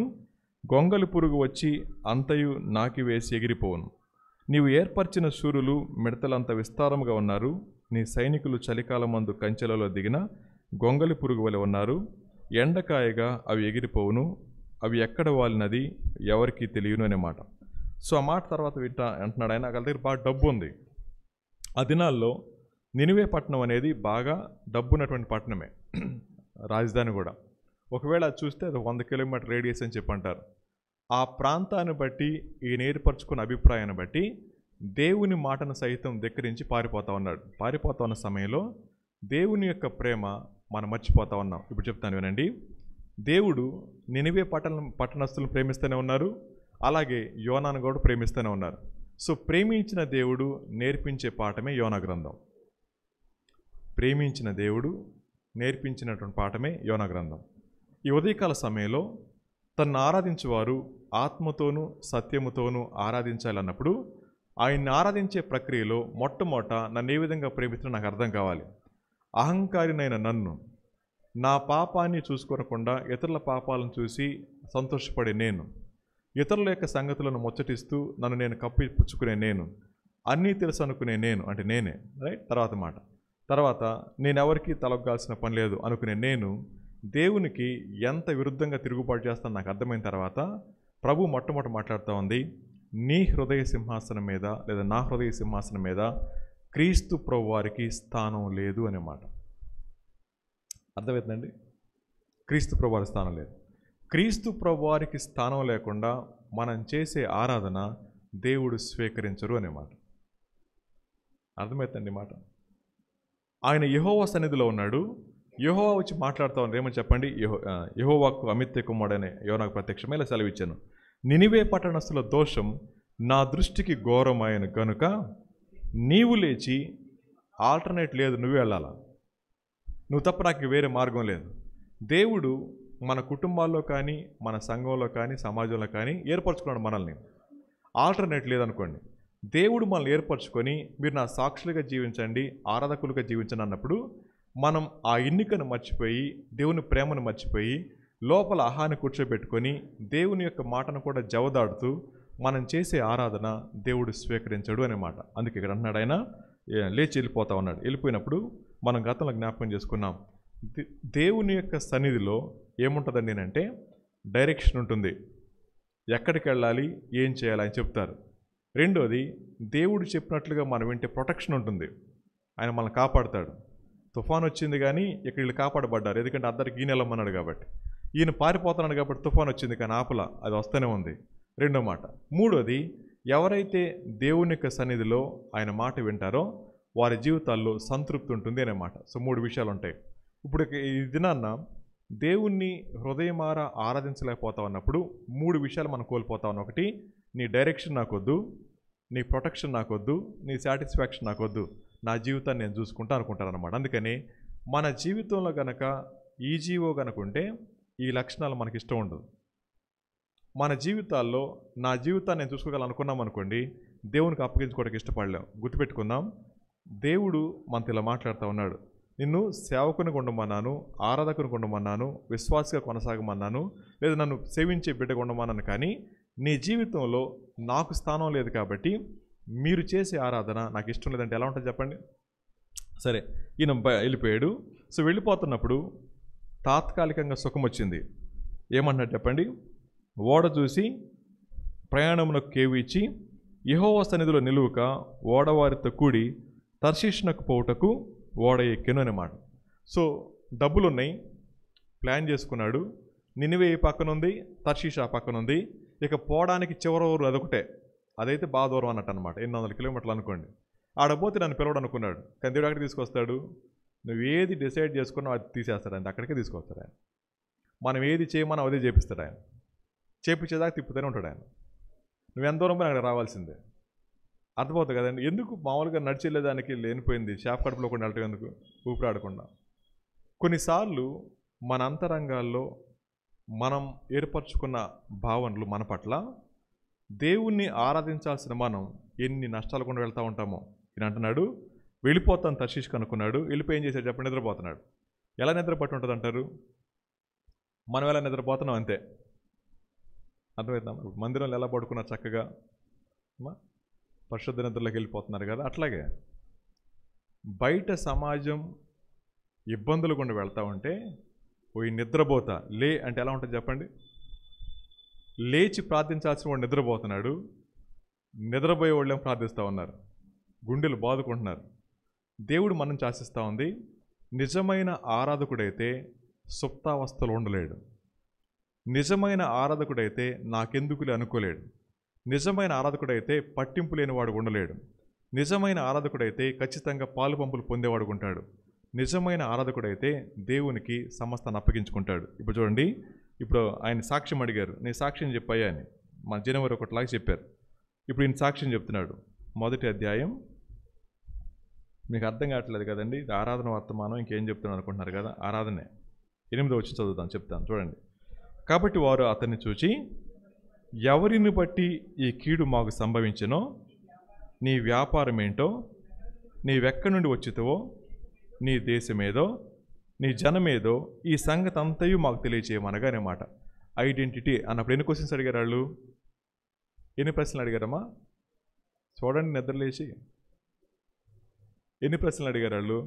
గొంగలి పురుగు వచ్చి అంతయు నాకి వేసి ఎగిరిపోవును. నీవు ఏర్పరిచిన సూర్యులు మిడతలంత విస్తారముగా ఉన్నారు, నీ సైనికులు చలికాలమందు కంచెలలో దిగిన గొంగలి పురుగు వలె ఉన్నారు. ఎండకాయగా అవి ఎగిరిపోవును, అవి ఎక్కడ వాలినది ఎవరికి తెలియను అనే మాట. సో ఆ మాట తర్వాత అంటున్నాడు ఆయన, వాళ్ళ దగ్గర బాగా డబ్బు ఉంది. ఆ దినాల్లో నినివే పట్టణం అనేది బాగా డబ్బున్నటువంటి పట్టణమే, రాజధాని కూడా. ఒకవేళ అది చూస్తే అది 100 కిలోమీటర్ రేడియస్ అని చెప్పి అంటారు. ఆ ప్రాంతాన్ని బట్టి, ఈయన ఏర్పరచుకున్న అభిప్రాయాన్ని బట్టి దేవుని మాటను సైతం ధిక్కరించి పారిపోతా ఉన్నాడు. పారిపోతా ఉన్న సమయంలో దేవుని యొక్క ప్రేమ మనం మర్చిపోతా ఉన్నాం. ఇప్పుడు చెప్తాను వినండి. దేవుడు నినివే పట్టణస్తులను ప్రేమిస్తూనే ఉన్నారు, అలాగే యోనాను కూడా ప్రేమిస్తూనే ఉన్నారు. సో ప్రేమించిన దేవుడు నేర్పించే పాఠమే యోనా గ్రంథం. ప్రేమించిన దేవుడు నేర్పించినటువంటి పాఠమే యోనా గ్రంథం. ఈ ఉదయకాల సమయంలో తన్ను ఆరాధించేవారు ఆత్మతోనూ సత్యముతోనూ ఆరాధించాలన్నప్పుడు ఆయన్ని ఆరాధించే ప్రక్రియలో మొట్టమొదట నన్ను ఏ విధంగా ప్రేమిస్తున్నా నాకు అర్థం కావాలి. అహంకారినైన నన్ను, నా పాపాన్ని చూసుకోనకుండా ఇతరుల పాపాలను చూసి సంతోషపడే నేను, ఇతరుల యొక్క సంగతులను ముచ్చటిస్తూ నన్ను నేను కప్పిపుచ్చుకునే నేను, అన్నీ తెలుసు అనుకునే నేను, అంటే నేనే, రైట్? తర్వాత నేనెవరికి తలొగ్గాల్సిన పని లేదు అనుకునే నేను దేవునికి ఎంత విరుద్ధంగా తిరుగుబాటు చేస్తాను నాకు అర్థమైన తర్వాత ప్రభు మొట్టమొదటి మాట్లాడుతూ ఉంది, నీ హృదయ సింహాసనం మీద లేదా నా హృదయ సింహాసనం మీద క్రీస్తు ప్రభువారికి స్థానం లేదు అనే మాట. అర్థమవుతుందండి? క్రీస్తు ప్రభువారి స్థానం లేదు. క్రీస్తు ప్రభువారికి స్థానం లేకుండా మనం చేసే ఆరాధన దేవుడు స్వీకరించరు అనే మాట. అర్థమవుతుందండి మాట. ఆయన యెహోవా సన్నిధిలో ఉన్నాడు. యెహోవా వచ్చి మాట్లాడుతూ ఉన్నారు. ఏమని చెప్పండి? యెహోవాకు అమిత్య కుమారుడనే యోనాకు ప్రత్యక్షమై ఇలా సెలవిచ్చాను, నినివే పట్టణస్థుల దోషం నా దృష్టికి ఘోరమైన గనుక నీవు లేచి, ఆల్టర్నేట్ లేదు, నువ్వే వెళ్ళాలా, నువ్వు తప్ప నాకు వేరే మార్గం లేదు. దేవుడు మన కుటుంబాల్లో కానీ మన సంఘంలో కానీ సమాజంలో కానీ ఏర్పరచుకున్నాడు మనల్ని. ఆల్టర్నేట్ లేదనుకోండి. దేవుడు మనల్ని ఏర్పరచుకొని మీరు నా సాక్షులుగా జీవించండి, ఆరాధకులుగా జీవించండి అన్నప్పుడు మనం ఆ ఎన్నికను మర్చిపోయి, దేవుని ప్రేమను మర్చిపోయి, లోపల అహాన్ని కూర్చోబెట్టుకొని దేవుని యొక్క మాటను కూడా జవదాడుతూ మనం చేసే ఆరాధన దేవుడు స్వీకరించడు అనే మాట. అందుకే ఇక్కడ అంటున్నాడు, ఆయన లేచి వెళ్ళిపోతా ఉన్నాడు. వెళ్ళిపోయినప్పుడు మనం గతంలో జ్ఞాపకం చేసుకున్నాం, దేవుని యొక్క సన్నిధిలో ఏముంటుందండి అంటే డైరెక్షన్ ఉంటుంది. ఎక్కడికి వెళ్ళాలి, ఏం చేయాలి అని చెప్తారు. రెండోది, దేవుడు చెప్పినట్లుగా మనం వింటే ప్రొటెక్షన్ ఉంటుంది. ఆయన మనల్ని కాపాడుతాడు. తుఫాన్ వచ్చింది కానీ ఇక్కడ వీళ్ళు కాపాడబడ్డారు, ఎందుకంటే అందరికి ఈయన వెళ్ళమన్నాడు కాబట్టి. ఈయన పారిపోతున్నాడు కాబట్టి తుఫాన్ వచ్చింది కానీ ఆపల, అది వస్తూనే ఉంది. రెండో మాట. మూడోది, ఎవరైతే దేవుని యొక్క సన్నిధిలో ఆయన మాట వింటారో వారి జీవితాల్లో సంతృప్తి ఉంటుంది అనే మాట. సో 3 విషయాలు ఉంటాయి. ఇప్పుడు ఈ దినాన్న దేవుణ్ణి హృదయమారా ఆరాధించలేకపోతా ఉన్నప్పుడు 3 విషయాలు మనం కోల్పోతా ఉన్నాం. ఒకటి, నీ డైరెక్షన్ నాకొద్దు, నీ ప్రొటెక్షన్ నాకొద్దు, నీ సాటిస్ఫాక్షన్ నాకొద్దు, నా జీవితాన్ని నేను చూసుకుంటా అనుకుంటాను అనమాట. అందుకని మన జీవితంలో గనక ఈ జీవో గనుకుంటే ఈ లక్షణాలు మనకి ఇష్టం ఉండదు. మన జీవితాల్లో నా జీవితాన్ని నేను చూసుకోగలనుకున్నాం అనుకోండి, దేవునికి అప్పగించుకోవడానికి ఇష్టపడలేం. గుర్తుపెట్టుకుందాం, దేవుడు మనతో ఇలా మాట్లాడుతూ ఉన్నాడు, నిన్ను సేవకుని ఉండమన్నాను, ఆరాధకుని ఉండమన్నాను, విశ్వాసిగా కొనసాగమన్నాను, లేదా నన్ను సేవించే బిడ్డగా ఉండమన్నాను. కానీ నీ జీవితంలో నాకు స్థానం లేదు కాబట్టి మీరు చేసే ఆరాధన నాకు ఇష్టం లేదంటే ఎలా ఉంటుంది చెప్పండి? సరే, ఈయన వెళ్ళిపోయాడు. సో వెళ్ళిపోతున్నప్పుడు తాత్కాలికంగా సుఖం వచ్చింది. ఏమంటున్నాడు చెప్పండి? ఓడ చూసి ప్రయాణమునకు కేవి ఇచ్చి యెహోవా సన్నిధిలో నిలువక ఓడవారితో కూడి తర్షీషునకు పోవుటకు ఓడ ఎక్కెను అన్నమాట. సో డబ్బులు ఉన్నాయి, ప్లాన్ చేసుకున్నాడు. నినివే ఈ పక్కన ఉంది, తర్షీష్ ఆ పక్కన ఉంది. ఇక పోవడానికి చివరి ఊరు అదొకటే, అదైతే బాగా దూరం అన్నట్టు అనమాట. 800 కిలోమీటర్లు అనుకోండి. ఆడపోతే నన్ను పిలవడం అనుకున్నాడు. కానీ దేవుడు అక్కడికి తీసుకొస్తాడు. నువ్వు ఏది డిసైడ్ చేసుకున్నావు అది తీసేస్తాడు ఆయన, అక్కడికే తీసుకొస్తాడు ఆయన. మనం ఏది చేయమని అదే చేపిస్తాడు ఆయన. చేపించేదాకా తిప్పుతూనే ఉంటాడు ఆయన. నువ్వు ఎంత దూరం పోయి అక్కడ రావాల్సిందే. అర్థమవుతుంది కదండి? ఎందుకు మామూలుగా నడిచి వెళ్ళేదానికి లేనిపోయింది షాప్ కడుపులో కూడా వెళ్ళటం ఎందుకు, ఊపిరాడకుండా? కొన్నిసార్లు మన అంతరంగాల్లో మనం ఏర్పరచుకున్న భావనలు మన పట్ల దేవుణ్ణి ఆరాధించాల్సిన మనం ఎన్ని నష్టాలు కూడా వెళ్తూ ఉంటామో. ఈయన అంటున్నాడు, వెళ్ళిపోతాను తర్షీష్కి అనుకున్నాడు. వెళ్ళిపోయి ఏం చేశాడు చెప్పండి? నిద్రపోతున్నాడు. ఎలా నిద్రపట్టి ఉంటుంది అంటారు? మనం ఎలా నిద్రపోతున్నాం అంతే. అర్థమవుతాం? మందిరంలో ఎలా పడుకున్నారు చక్కగా, పరిశుద్ధ నిద్రలోకి వెళ్ళిపోతున్నారు కదా. అట్లాగే బయట సమాజం ఇబ్బందులు గుండా వెళ్తూ ఉంటే పోయి నిద్రపోతా లే అంటే ఎలా ఉంటుంది చెప్పండి? లేచి ప్రార్థించాల్సిన వాడు నిద్రపోతున్నాడు, నిద్రపోయే వాళ్ళేం ప్రార్థిస్తూ ఉన్నారు, గుండెలు బాదుకుంటున్నారు. దేవుడు మనం శాసిస్తూ ఉంది, నిజమైన ఆరాధకుడైతే సుప్తావస్థలో ఉండలేడు. నిజమైన ఆరాధకుడైతే నాకెందుకులే అనుకోలేడు. నిజమైన ఆరాధకుడైతే పట్టింపు లేనివాడు ఉండలేడు. నిజమైన ఆరాధకుడైతే ఖచ్చితంగా పాలు పంపులు పొందేవాడు ఉంటాడు. నిజమైన ఆరాధకుడైతే దేవునికి సమస్తాన్ని అప్పగించుకుంటాడు. ఇప్పుడు చూడండి, ఇప్పుడు ఆయన సాక్ష్యం అడిగారు, నేను సాక్ష్యం చెప్పాయా అని. మన జనవరి 1 చెప్పారు. ఇప్పుడు ఈయన సాక్ష్యం చెప్తున్నాడు. 1వ అధ్యాయం. మీకు అర్థం కావట్లేదు కదండి, ఆరాధన వర్తమానం ఇంకేం చెప్తున్నాను అనుకుంటున్నారు కదా. ఆరాధనే 8వ వచనం చదువుతాను, చెప్తాను చూడండి. కాబట్టి వారు అతన్ని చూచి, ఎవరిని బట్టి ఈ కీడు మాకు సంభవించెనో, నీ వ్యాపారం ఏంటో, నీవెక్కడి నుండి వచ్చితవో, నీ దేశమేదో, నీ జనమేదో, ఈ సంగతి అంతయు మాకు తెలియచేయమనగా అన్నమాట. ఐడెంటిటీ అన్నప్పుడు ఎన్ని క్వశ్చన్స్ అడిగారు వాళ్ళు? ఎన్ని ప్రశ్నలు అడిగారమ్మా? చూడండి, నిద్రలేసి ఎన్ని ప్రశ్నలు అడిగారు వాళ్ళు?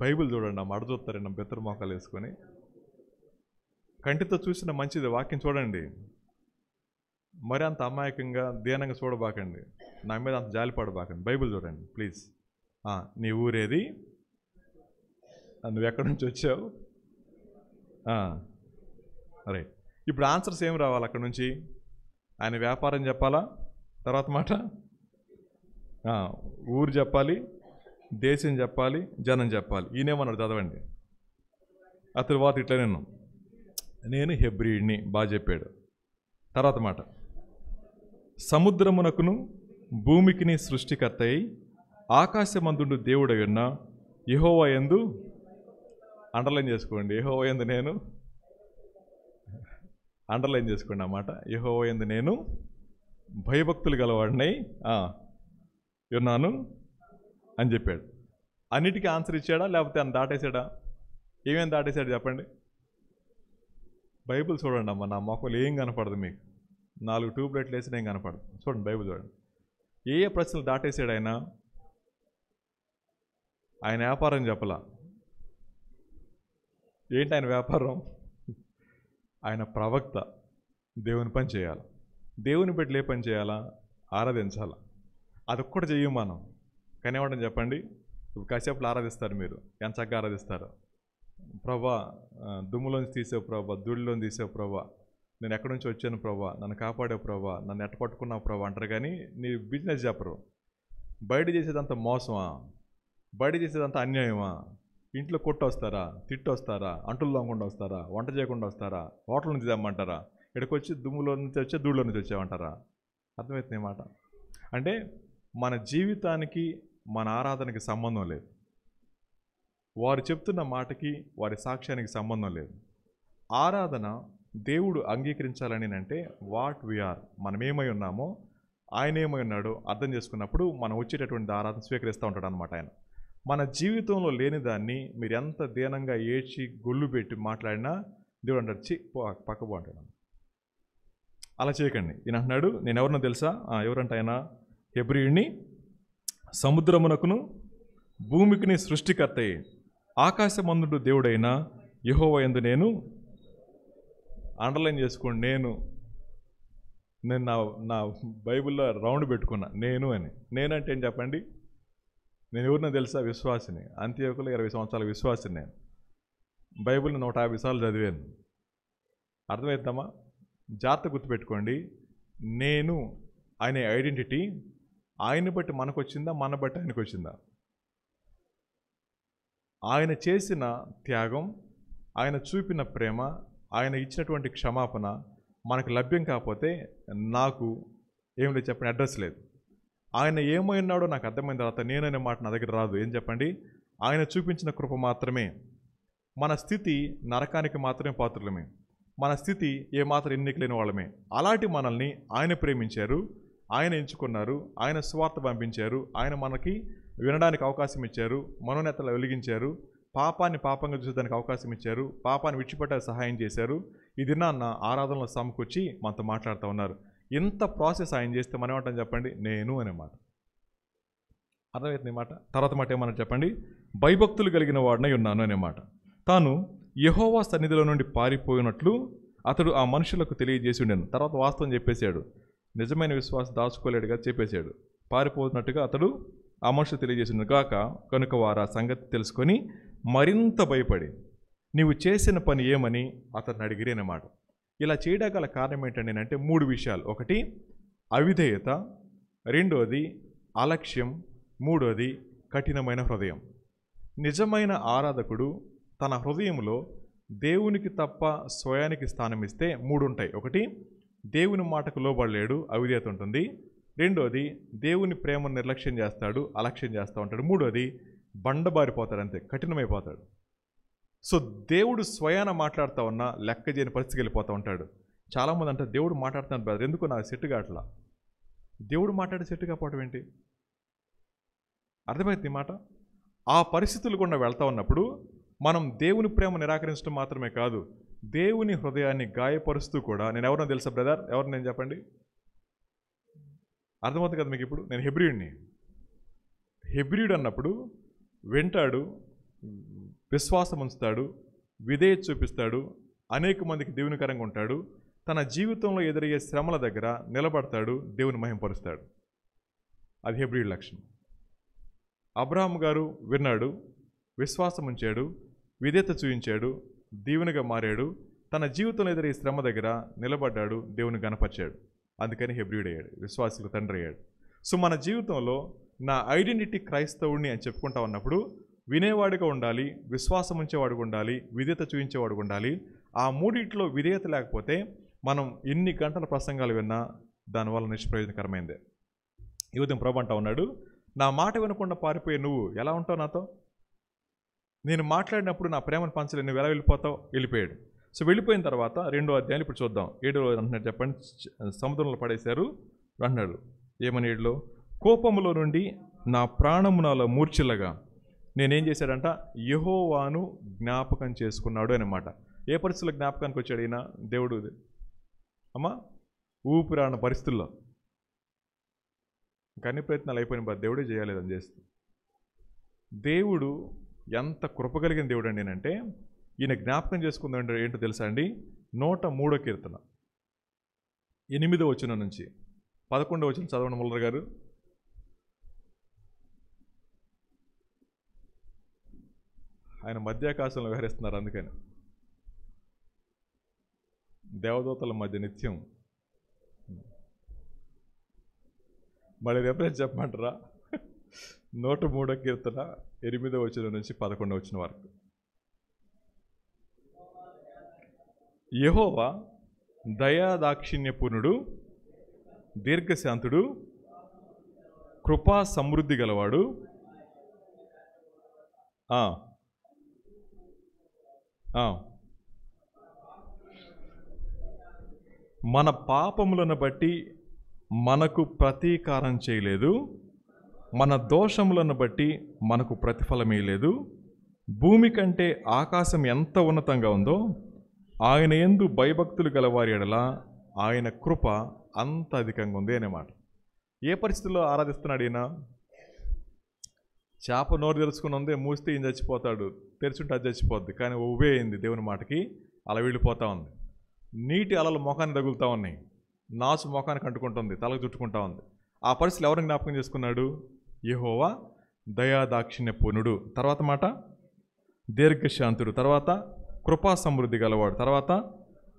బైబిల్ చూడండి, అమ్మ అడుగుతారండి బెత్తరు మోకాలు వేసుకొని. కంటితో చూసిన మంచిది, వాక్యం చూడండి. మరి అంత అమాయకంగా దీనంగా చూడబాకండి, నా మీద అంత జాలిపడబాకండి. బైబిల్ చూడండి ప్లీజ్. నీ ఊరేది, నువ్వు ఎక్కడి నుంచి వచ్చావు, రైట్. ఇప్పుడు ఆన్సర్స్ ఏం రావాలి అక్కడ నుంచి? ఆయన వ్యాపారం చెప్పాలా, తర్వాత మాట ఊరు చెప్పాలి, దేశం చెప్పాలి, జనం చెప్పాలి. ఈయనేమన్నాడు చదవండి. ఆ తర్వాత ఇట్లా నేను హెబ్రీయుడిని, బాగా చెప్పాడు. తర్వాత మాట, సముద్రమునకును భూమికిని సృష్టికర్త అయి ఆకాశమందుండు దేవుడై ఉన్న యెహోవా యందు, అండర్లైన్ చేసుకోండి, యెహోవా యందు నేను, అండర్లైన్ చేసుకోండి అన్నమాట. యెహోవా యందు నేను భయభక్తులు గలవాడినై ఉన్నాను అని చెప్పాడు. అన్నిటికీ ఆన్సర్ ఇచ్చాడా, లేకపోతే అని దాటేశాడా? ఏమేమి దాటేశాడు చెప్పండి. బైబిల్ చూడండి అమ్మ, నా మొక్కలు ఏం కనపడదు మీకు, 4 ట్యూబ్లైట్లు వేసిన ఏం కనపడదు. చూడండి బైబిల్ చూడండి. ఏ ప్రశ్నలు దాటేశాడు ఆయన? ఆయన వ్యాపారం చెప్పలా. ఏంటి ఆయన వ్యాపారం? ఆయన ప్రవక్త, దేవుని పని చేయాలి. దేవుని బిడ్డలు ఏ పని చేయాలా? ఆరాధించాలా. అదొక్కటి చెయ్యం మనం. కానీ ఏమంటాం చెప్పండి, ఇప్పుడు కాసేపులు ఆరాధిస్తారు, మీరు ఎంత చక్కగా ఆరాధిస్తారు. ప్రభా, దుమ్ములోంచి తీసావు ప్రభా, ధూళిలోంచి తీసావు ప్రభా, నేను ఎక్కడి నుంచి వచ్చాను ప్రభా, నన్ను కాపాడావు ప్రభా, నన్ను ఎట్ట పట్టుకున్నావు ప్రభా అంటారు. కానీ నీ బిజినెస్ చెప్పరు. బయట చేసేదంతా మోసమా, బయట చేసేదంతా అన్యాయమా? ఇంట్లో కొట్టు వస్తారా, తిట్టు వస్తారా, అంటులు తోమకుండా వస్తారా, వంట చేయకుండా వస్తారా, హోటల్ నుంచి తెమ్మంటారా, ఇక్కడికి వచ్చి దుమ్ములో నుంచి వచ్చే ధూళిలో నుంచి వచ్చామంటారా? అర్థమవుతుంది ఈ మాట. అంటే మన జీవితానికి మన ఆరాధనకి సంబంధం లేదు. వారు చెప్తున్న మాటకి వారి సాక్ష్యానికి సంబంధం లేదు. ఆరాధన దేవుడు అంగీకరించాలని అంటే వాట్ వీఆర్, మనం ఏమై ఉన్నామో ఆయన ఏమై ఉన్నాడో అర్థం చేసుకున్నప్పుడు మనం వచ్చేటటువంటి ఆరాధన స్వీకరిస్తూ ఉంటాడు అనమాట ఆయన. మన జీవితంలో లేని దాన్ని మీరు ఎంత దీనంగా ఏడ్చి గొల్లు పెట్టి మాట్లాడినా దేవుడు అంటాడు, పక్కపో అంటాడు. అలా చేయకండి. ఈయన అంటున్నాడు, నేను ఎవరినో తెలుసా? ఎవరంటే ఆయన హెబ్రీయుడిని, సముద్రమునకును భూమికిని సృష్టికర్తయే ఆకాశమందుడు దేవుడైన యెహోవా యందు నేను, అండర్లైన్ చేసుకోండి, నేను నా బైబిల్లో రౌండ్ పెట్టుకున్నా నేను అని. నేనంటే ఏం చెప్పండి? నేను ఎవరినో తెలుసా? విశ్వాసిని. అంత్యోకులో 20 సంవత్సరాల విశ్వాసిని నేను. బైబిల్ని 150 సార్లు చదివాను. అర్థమవుతామా? జాగ్రత్త గుర్తుపెట్టుకోండి. నేను అనే ఐడెంటిటీ ఆయన్ని బట్టి మనకు వచ్చిందా, మన బట్టి ఆయనకు వచ్చిందా? ఆయన చేసిన త్యాగం, ఆయన చూపిన ప్రేమ, ఆయన ఇచ్చినటువంటి క్షమాపణ మనకు లభ్యం కాకపోతే నాకు ఏం లేదు చెప్పండి, అడ్రస్ లేదు. ఆయన ఏమై ఉన్నాడో నాకు అర్థమైన తర్వాత నేననే మాట నా దగ్గర రాదు. ఏం చెప్పండి? ఆయన చూపించిన కృప మాత్రమే. మన స్థితి నరకానికి మాత్రమే పాత్రలమే, మన స్థితి ఏమాత్రం ఎన్నిక లేని వాళ్ళమే. అలాంటి మనల్ని ఆయన ప్రేమించారు, ఆయన ఎంచుకున్నారు, ఆయన స్వార్థ పంపించారు, ఆయన మనకి వినడానికి అవకాశం ఇచ్చారు, మనోనేతలు వెలిగించారు, పాపాన్ని పాపంగా చూసేదానికి అవకాశం ఇచ్చారు, పాపాన్ని విడిచిపెట్టాలి సహాయం చేశారు. ఇది నాన్న ఆరాధనలో సమకూర్చి మనతో మాట్లాడుతూ ఉన్నారు. ఇంత ప్రాసెస్ ఆయన చేస్తే మనం ఏమంటాం చెప్పండి? నేను అనే మాట. అర్థమవుతుంది మాట. తర్వాత మాట ఏమన్నా చెప్పండి? భయభక్తులు కలిగిన వాడినై ఉన్నాను అనే మాట. తాను యెహోవా సన్నిధిలో నుండి పారిపోయినట్లు అతడు ఆ మనుషులకు తెలియజేసి ఉండేను. తర్వాత వాస్తవం చెప్పేశాడు. నిజమైన విశ్వాసం దాచుకోలేడుగా చెప్పేశాడు. పారిపోతున్నట్టుగా అతడు ఆ మనుషులు తెలియజేసిండు గాక, కనుక వారు ఆ సంగతి తెలుసుకొని మరింత భయపడి నీవు చేసిన పని ఏమని అతన్ని అడిగిరి అన్నమాట. ఇలా చేయడానికి గల కారణం ఏంటంటే అంటే 3 విషయాలు. ఒకటి అవిధేయత, రెండోది అలక్ష్యం, మూడోది కఠినమైన హృదయం. నిజమైన ఆరాధకుడు తన హృదయంలో దేవునికి తప్ప స్వయానికి స్థానం ఇస్తే 3 ఉంటాయి. ఒకటి దేవుని మాటకు లోబడలేడు, అవిధేయత ఉంటుంది. రెండోది దేవుని ప్రేమను నిర్లక్ష్యం చేస్తాడు, అలక్ష్యం చేస్తూ ఉంటాడు. మూడోది బండబారిపోతాడు, అంతే కఠినమైపోతాడు. సో దేవుడు స్వయాన మాట్లాడుతూ ఉన్నా లెక్క చేయని పరిస్థితికి వెళ్ళిపోతూ ఉంటాడు. చాలామంది అంటే దేవుడు మాట్లాడుతున్నాడు బ్రదర్, ఎందుకు నాకు సెట్ కావట్లా? దేవుడు మాట్లాడే సెట్ కాకపోవడం ఏంటి? అర్థమైంది మాట. ఆ పరిస్థితులు కూడా వెళ్తూ ఉన్నప్పుడు మనం దేవుని ప్రేమ నిరాకరించడం మాత్రమే కాదు, దేవుని హృదయాన్ని గాయపరుస్తూ కూడా, నేను ఎవరినో తెలుసా బ్రదర్? ఎవరు నేను చెప్పండి? అర్థమవుతుంది కదా మీకు ఇప్పుడు? నేను హెబ్రీయుడిని. హెబ్రీయుడు అన్నప్పుడు వింటాడు, విశ్వాసం ఉంచుతాడు, విధేయత చూపిస్తాడు, అనేక మందికి దేవునికరంగా ఉంటాడు, తన జీవితంలో ఎదురయ్యే శ్రమల దగ్గర నిలబడతాడు, దేవుని మహింపరుస్తాడు. అది హెబ్రీ లక్షణం. అబ్రహాము గారు విన్నాడు, విశ్వాసం ఉంచాడు, విధేయత చూపించాడు, దీవెనగా మారాడు, తన జీవితంలో ఎదురయ్యే శ్రమ దగ్గర నిలబడ్డాడు, దేవుని గణపరిచాడు. అందుకని హెబ్రీయుడయ్యాడు, విశ్వాసులకు తండ్రి అయ్యాడు. సో మన జీవితంలో నా ఐడెంటిటీ క్రైస్తవుడిని అని చెప్పుకుంటా ఉన్నప్పుడు వినేవాడిగా ఉండాలి, విశ్వాసం ఉంచేవాడుగా ఉండాలి, విధేయత చూపించేవాడుగా ఉండాలి. ఆ మూడింటిలో విధేయత లేకపోతే మనం ఎన్ని గంటల ప్రసంగాలు విన్నా దానివల్ల నిష్ప్రయోజనకరమైందే. ఈ ఉదయం ప్రభు అంటా ఉన్నాడు, నా మాట వినకుండా పారిపోయే నువ్వు ఎలా ఉంటావు నాతో? నేను మాట్లాడినప్పుడు నా ప్రేమను పంచలే, నువ్వు ఎలా వెళ్ళిపోతావు? వెళ్ళిపోయాడు. సో వెళ్ళిపోయిన తర్వాత 2వ అధ్యాయం ఇప్పుడు చూద్దాం. 7వ అంటున్నాడు, చెప్పండి. సముద్రంలో పడేశారు అంటున్నాడు. ఏమని 7లో? కోపములో నుండి నా ప్రాణము నాలో మూర్ఛిల్లగా నేనేం చేశాడంట? యెహోవాను జ్ఞాపకం చేసుకున్నాడు అన్నమాట. ఏ పరిస్థితుల్లో జ్ఞాపకానికి వచ్చాడు ఈయన? దేవుడు అమ్మా ఊపిరాన పరిస్థితుల్లో, కన్ని ప్రయత్నాలు అయిపోయిన దేవుడే చేయలేదని చేస్తూ. దేవుడు ఎంత కృపగలిగిన దేవుడు అండి అంటే ఈయన జ్ఞాపకం చేసుకుందంటే ఏంటో తెలుసా అండి? 103వ కీర్తన 8వ వచనం నుంచి 11వ వచనం చదవండి ముల్లర్ గారు. ఆయన మధ్యాకాశంలో విహరిస్తున్నారు, అందుకని దేవదూతల మధ్య నిత్యం. మళ్ళీ రేపటి చెప్పమంటారా? 103వ కీర్తన 8వ వచనం నుంచి 11వ వచనం వరకు. యెహోవా దయాదాక్షిణ్యపూర్ణుడు, దీర్ఘశాంతుడు, కృపా సమృద్ధి గలవాడు, మన పాపములను బట్టి మనకు ప్రతీకారం చేయలేదు, మన దోషములను బట్టి మనకు ప్రతిఫలమే లేదు. భూమి కంటే ఆకాశం ఎంత ఉన్నతంగా ఉందో ఆయన యందు భయభక్తులు గలవారి ఎడల ఆయన కృప అంత అధికంగా ఉంది అన్నమాట. ఏ పరిస్థితుల్లో ఆరాధిస్తున్నాడు ఈయన? చేప నోరు తెరుచుకుని ఉంది, మూస్తే ఈయన చచ్చిపోతాడు, తెరుచుంటే అది చచ్చిపోద్ది, కానీ ఉవ్వే అయింది దేవుని మాటకి, అలా వెళ్ళిపోతూ ఉంది. నీటి అలలు ముఖాన్ని తగులుతూ ఉన్నాయి, నాచు ముఖానికి అంటుకుంటుంది, తలకు చుట్టుకుంటా ఉంది. ఆ పరిస్థితులు ఎవరిని జ్ఞాపకం చేసుకున్నాడు? యెహోవా దయాదాక్షిణ్యపూర్ణుడు, తర్వాత మాట దీర్ఘశాంతుడు, తర్వాత కృపా సమృద్ధి గలవాడు, తర్వాత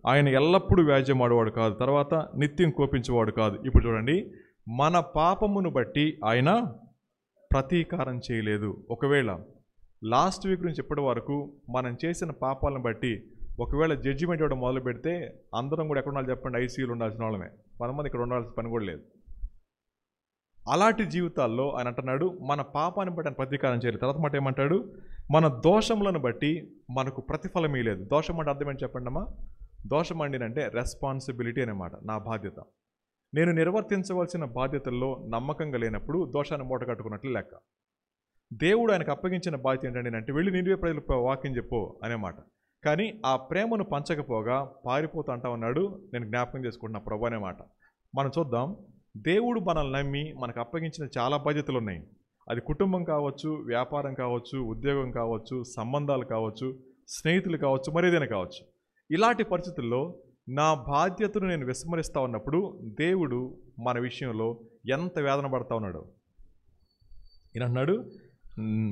ఆయన ఎల్లప్పుడూ వ్యాజ్యమాడేవాడు కాదు, తర్వాత నిత్యం కోపించేవాడు కాదు. ఇప్పుడు చూడండి, మన పాపమును బట్టి ఆయన ప్రతీకారం చేయలేదు. ఒకవేళ లాస్ట్ వీక్ నుంచి ఇప్పటి వరకు మనం చేసిన పాపాలను బట్టి ఒకవేళ జడ్జిమెంట్ ఇవ్వడం మొదలు పెడితే అందరం కూడా ఎక్కడ ఉండాలి చెప్పండి? ఐసీయూలో ఉండాల్సిన వాళ్ళమే, 10 మంది ఇక్కడ ఉండాల్సిన పని కూడా లేదు. అలాంటి జీవితాల్లో ఆయన అంటున్నాడు మన పాపాన్ని బట్టి ఆయన ప్రతీకారం చేయలేదు. తర్వాత మాట ఏమంటాడు? మన దోషములను బట్టి మనకు ప్రతిఫలం లేదు. దోషం అంటే అర్థం ఏంటి చెప్పండి అమ్మా? దోషం అంటే రెస్పాన్సిబిలిటీ అన్నమాట, నా బాధ్యత. నేను నిర్వర్తించవలసిన బాధ్యతల్లో నమ్మకంగా లేనప్పుడు దోషాన్ని మూట కట్టుకున్నట్లు లెక్క. దేవుడు ఆయనకు అప్పగించిన బాధ్యత ఏంటంటే అంటే వెళ్ళి నినివే ప్రజలకు వాక్యం చెప్పు అనేమాట. కానీ ఆ ప్రేమను పంచకపోగా పారిపోతూ అంటా ఉన్నాడు, నేను జ్ఞాపకం చేసుకుంటున్నా ప్రభు అనే మాట. మనం చూద్దాం, దేవుడు మనల్ని నమ్మి మనకు అప్పగించిన చాలా బాధ్యతలు ఉన్నాయి. అది కుటుంబం కావచ్చు, వ్యాపారం కావచ్చు, ఉద్యోగం కావచ్చు, సంబంధాలు కావచ్చు, స్నేహితులు కావచ్చు, మరేదైనా కావచ్చు. ఇలాంటి పరిస్థితుల్లో నా బాధ్యతను నేను విస్మరిస్తూ ఉన్నప్పుడు దేవుడు మన విషయంలో ఎంత వేదన పడతా ఉన్నాడు. ఈయన అన్నాడు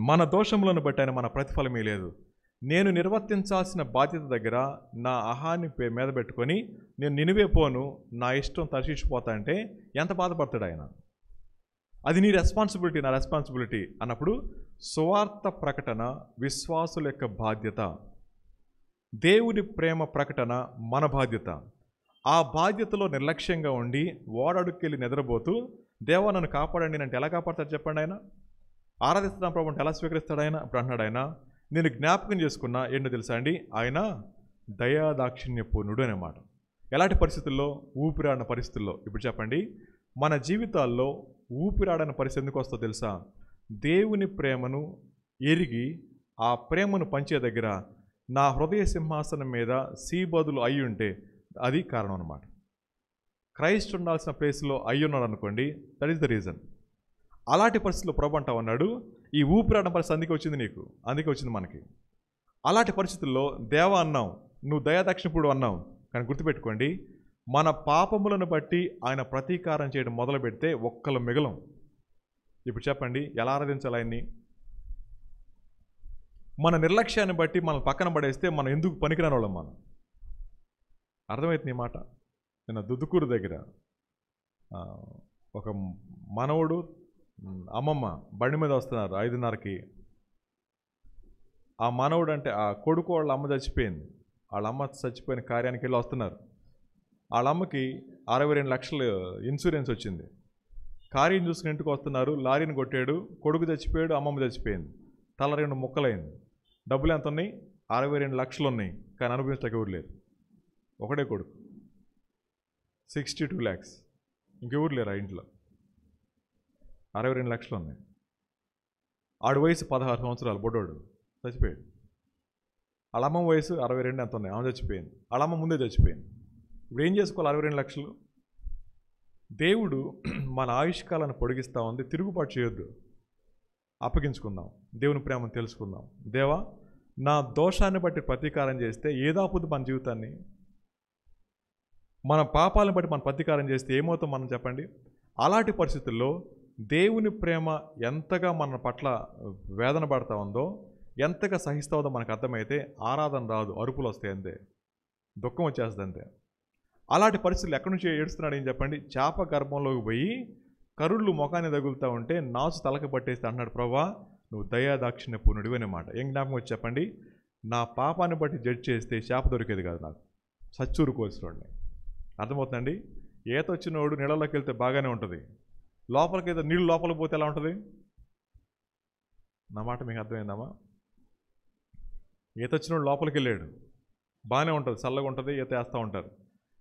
మన దోషములను బట్టి ఆయన మన ప్రతిఫలమే లేదు. నేను నిర్వర్తించాల్సిన బాధ్యత దగ్గర నా అహాన్ని మీద పెట్టుకొని నేను నినివే పోను, నా ఇష్టం తర్శించిపోతా అంటే ఎంత బాధపడతాడు ఆయన? అది నీ రెస్పాన్సిబిలిటీ, నా రెస్పాన్సిబిలిటీ అన్నప్పుడు సువార్త ప్రకటన విశ్వాసుల యొక్క బాధ్యత, దేవుని ప్రేమ ప్రకటన మన బాధ్యత. ఆ బాధ్యతలో నిర్లక్ష్యంగా ఉండి ఓడడుక్కెళ్ళి నిద్రపోతూ దేవా నన్ను కాపాడండి అంటే ఎలా కాపాడతాడు చెప్పండి? ఆయన ఆరాధిస్తున్న ప్రభు అంటే ఎలా స్వీకరిస్తాడు ఆయన? అప్పుడు అంటున్నాడు ఆయన నేను జ్ఞాపకం చేసుకున్నా ఏంటో తెలుసా అండి, ఆయన దయాదాక్షిణ్యపూర్ణుడు అన్నమాట. ఎలాంటి పరిస్థితుల్లో? ఊపిరాడిన పరిస్థితుల్లో. ఇప్పుడు చెప్పండి, మన జీవితాల్లో ఊపిరాడని పరిస్థితి ఎందుకు వస్తుందో తెలుసా? దేవుని ప్రేమను ఎరిగి ఆ ప్రేమను పంచే దగ్గర నా హృదయ సింహాసనం మీద సీబదులు అయి ఉంటే అది కారణం అన్నమాట. క్రైస్ట్ ఉండాల్సిన ప్లేస్లో అయ్యి ఉన్నాడు అనుకోండి, దట్ ఈస్ ద రీజన్. అలాంటి పరిస్థితుల్లో ప్రభు అంటా ఉన్నాడు ఈ ఊపిరాడడం పరిస్థితి అందుకే వచ్చింది నీకు, అందుకే వచ్చింది మనకి. అలాంటి పరిస్థితుల్లో దేవా అన్నావు, నువ్వు దయాదక్షిణపుడు అన్నావు. కానీ గుర్తుపెట్టుకోండి, మన పాపములను బట్టి ఆయన ప్రతీకారం చేయడం మొదలు పెడితే ఒక్కళ్ళు మిగలం. ఇప్పుడు చెప్పండి, ఎలా ఆరాధించాలి ఆయన్ని? మన నిర్లక్ష్యాన్ని బట్టి మనం పక్కన పడేస్తే మనం ఎందుకు పనికిరాని వాళ్ళం మనం. అర్థమవుతుంది ఈ మాట. నిన్న దుద్దుకూరు దగ్గర ఒక మనవడు అమ్మమ్మ బండి మీద వస్తున్నారు 5:30కి. ఆ మనవడు అంటే ఆ కొడుకు వాళ్ళ అమ్మ చచ్చిపోయింది. వాళ్ళ అమ్మ చచ్చిపోయిన కార్యానికి వెళ్ళి వస్తున్నారు. వాళ్ళ అమ్మకి 62 లక్షలు ఇన్సూరెన్స్ వచ్చింది. కార్యం చూసుకుని ఇంటికి వస్తున్నారు, లారీని కొట్టాడు, కొడుకు చచ్చిపోయాడు, అమ్మమ్మ చచ్చిపోయింది, తల 2 ముక్కలైంది. డబ్బులు ఎంత ఉన్నాయి? 62 లక్షలు ఉన్నాయి. కానీ అనుభవించడానికి ఎవరు లేరు. ఒకడే కొడుకు, 62 lakhs. ఇంకెవరు లేరు ఆ ఇంట్లో. 62 లక్షలు ఉన్నాయి. ఆడు వయసు 16 సంవత్సరాలు, బొడ్డోడు చచ్చిపోయాడు. వాళ్ళ అమ్మ వయసు 62 ఎంత ఉన్నాయి, ఆమె చచ్చిపోయింది. వాళ్ళ అమ్మ ముందే చచ్చిపోయింది. ఇప్పుడు ఏం చేసుకోవాలి 62 లక్షలు? దేవుడు మన ఆయుష్కాలను పొడిగిస్తూ ఉంది. తిరుగుబాటు చేయొద్దు, అప్పగించుకుందాం, దేవుని ప్రేమను తెలుసుకుందాం. దేవా, నా దోషాన్ని బట్టి ప్రతీకారం చేస్తే ఏదాపుద్దు మన జీవితాన్ని? మన పాపాలను బట్టి మనం ప్రతీకారం చేస్తే ఏమవుతాం మనం చెప్పండి? అలాంటి పరిస్థితుల్లో దేవుని ప్రేమ ఎంతగా మన పట్ల వేదన పడతా ఉందో, ఎంతగా సహిస్తుందో మనకు అర్థమైతే ఆరాధన రాదు, అరుపులు వస్తాయి అంతే, దుఃఖం వచ్చేస్తుంది అంతే. అలాంటి పరిస్థితులు ఎక్కడి నుంచి ఏడుస్తున్నాడు ఏం చెప్పండి? చేప గర్భంలోకి పోయి కరుళ్ళు ముఖాన్ని తగులుతూ ఉంటే నాచు తలకి పట్టేస్తే అంటున్నాడు, ప్రభా నువ్వు దయాదాక్షిణ్య పూర్ణుడివి అన్నమాట. ఏం జ్ఞాపకం వచ్చి చెప్పండి? నా పాపాన్ని బట్టి జడ్జ్ చేస్తే చేప దొరికేది కాదు, నాకు సచ్చూరు కోసినోడిని. అర్థమవుతుందండి? ఈత వచ్చినోడు నీళ్ళలోకి వెళ్తే బాగానే ఉంటుంది, లోపలికి వెళ్తే నీళ్ళు లోపలికి పోతే ఎలా ఉంటుంది? నా మాట మీకు అర్థమైందమ్మా? ఈత వచ్చినోడు లోపలికి వెళ్ళాడు, బాగానే ఉంటుంది, చల్లగా ఉంటుంది, ఈత వేస్తూ ఉంటారు.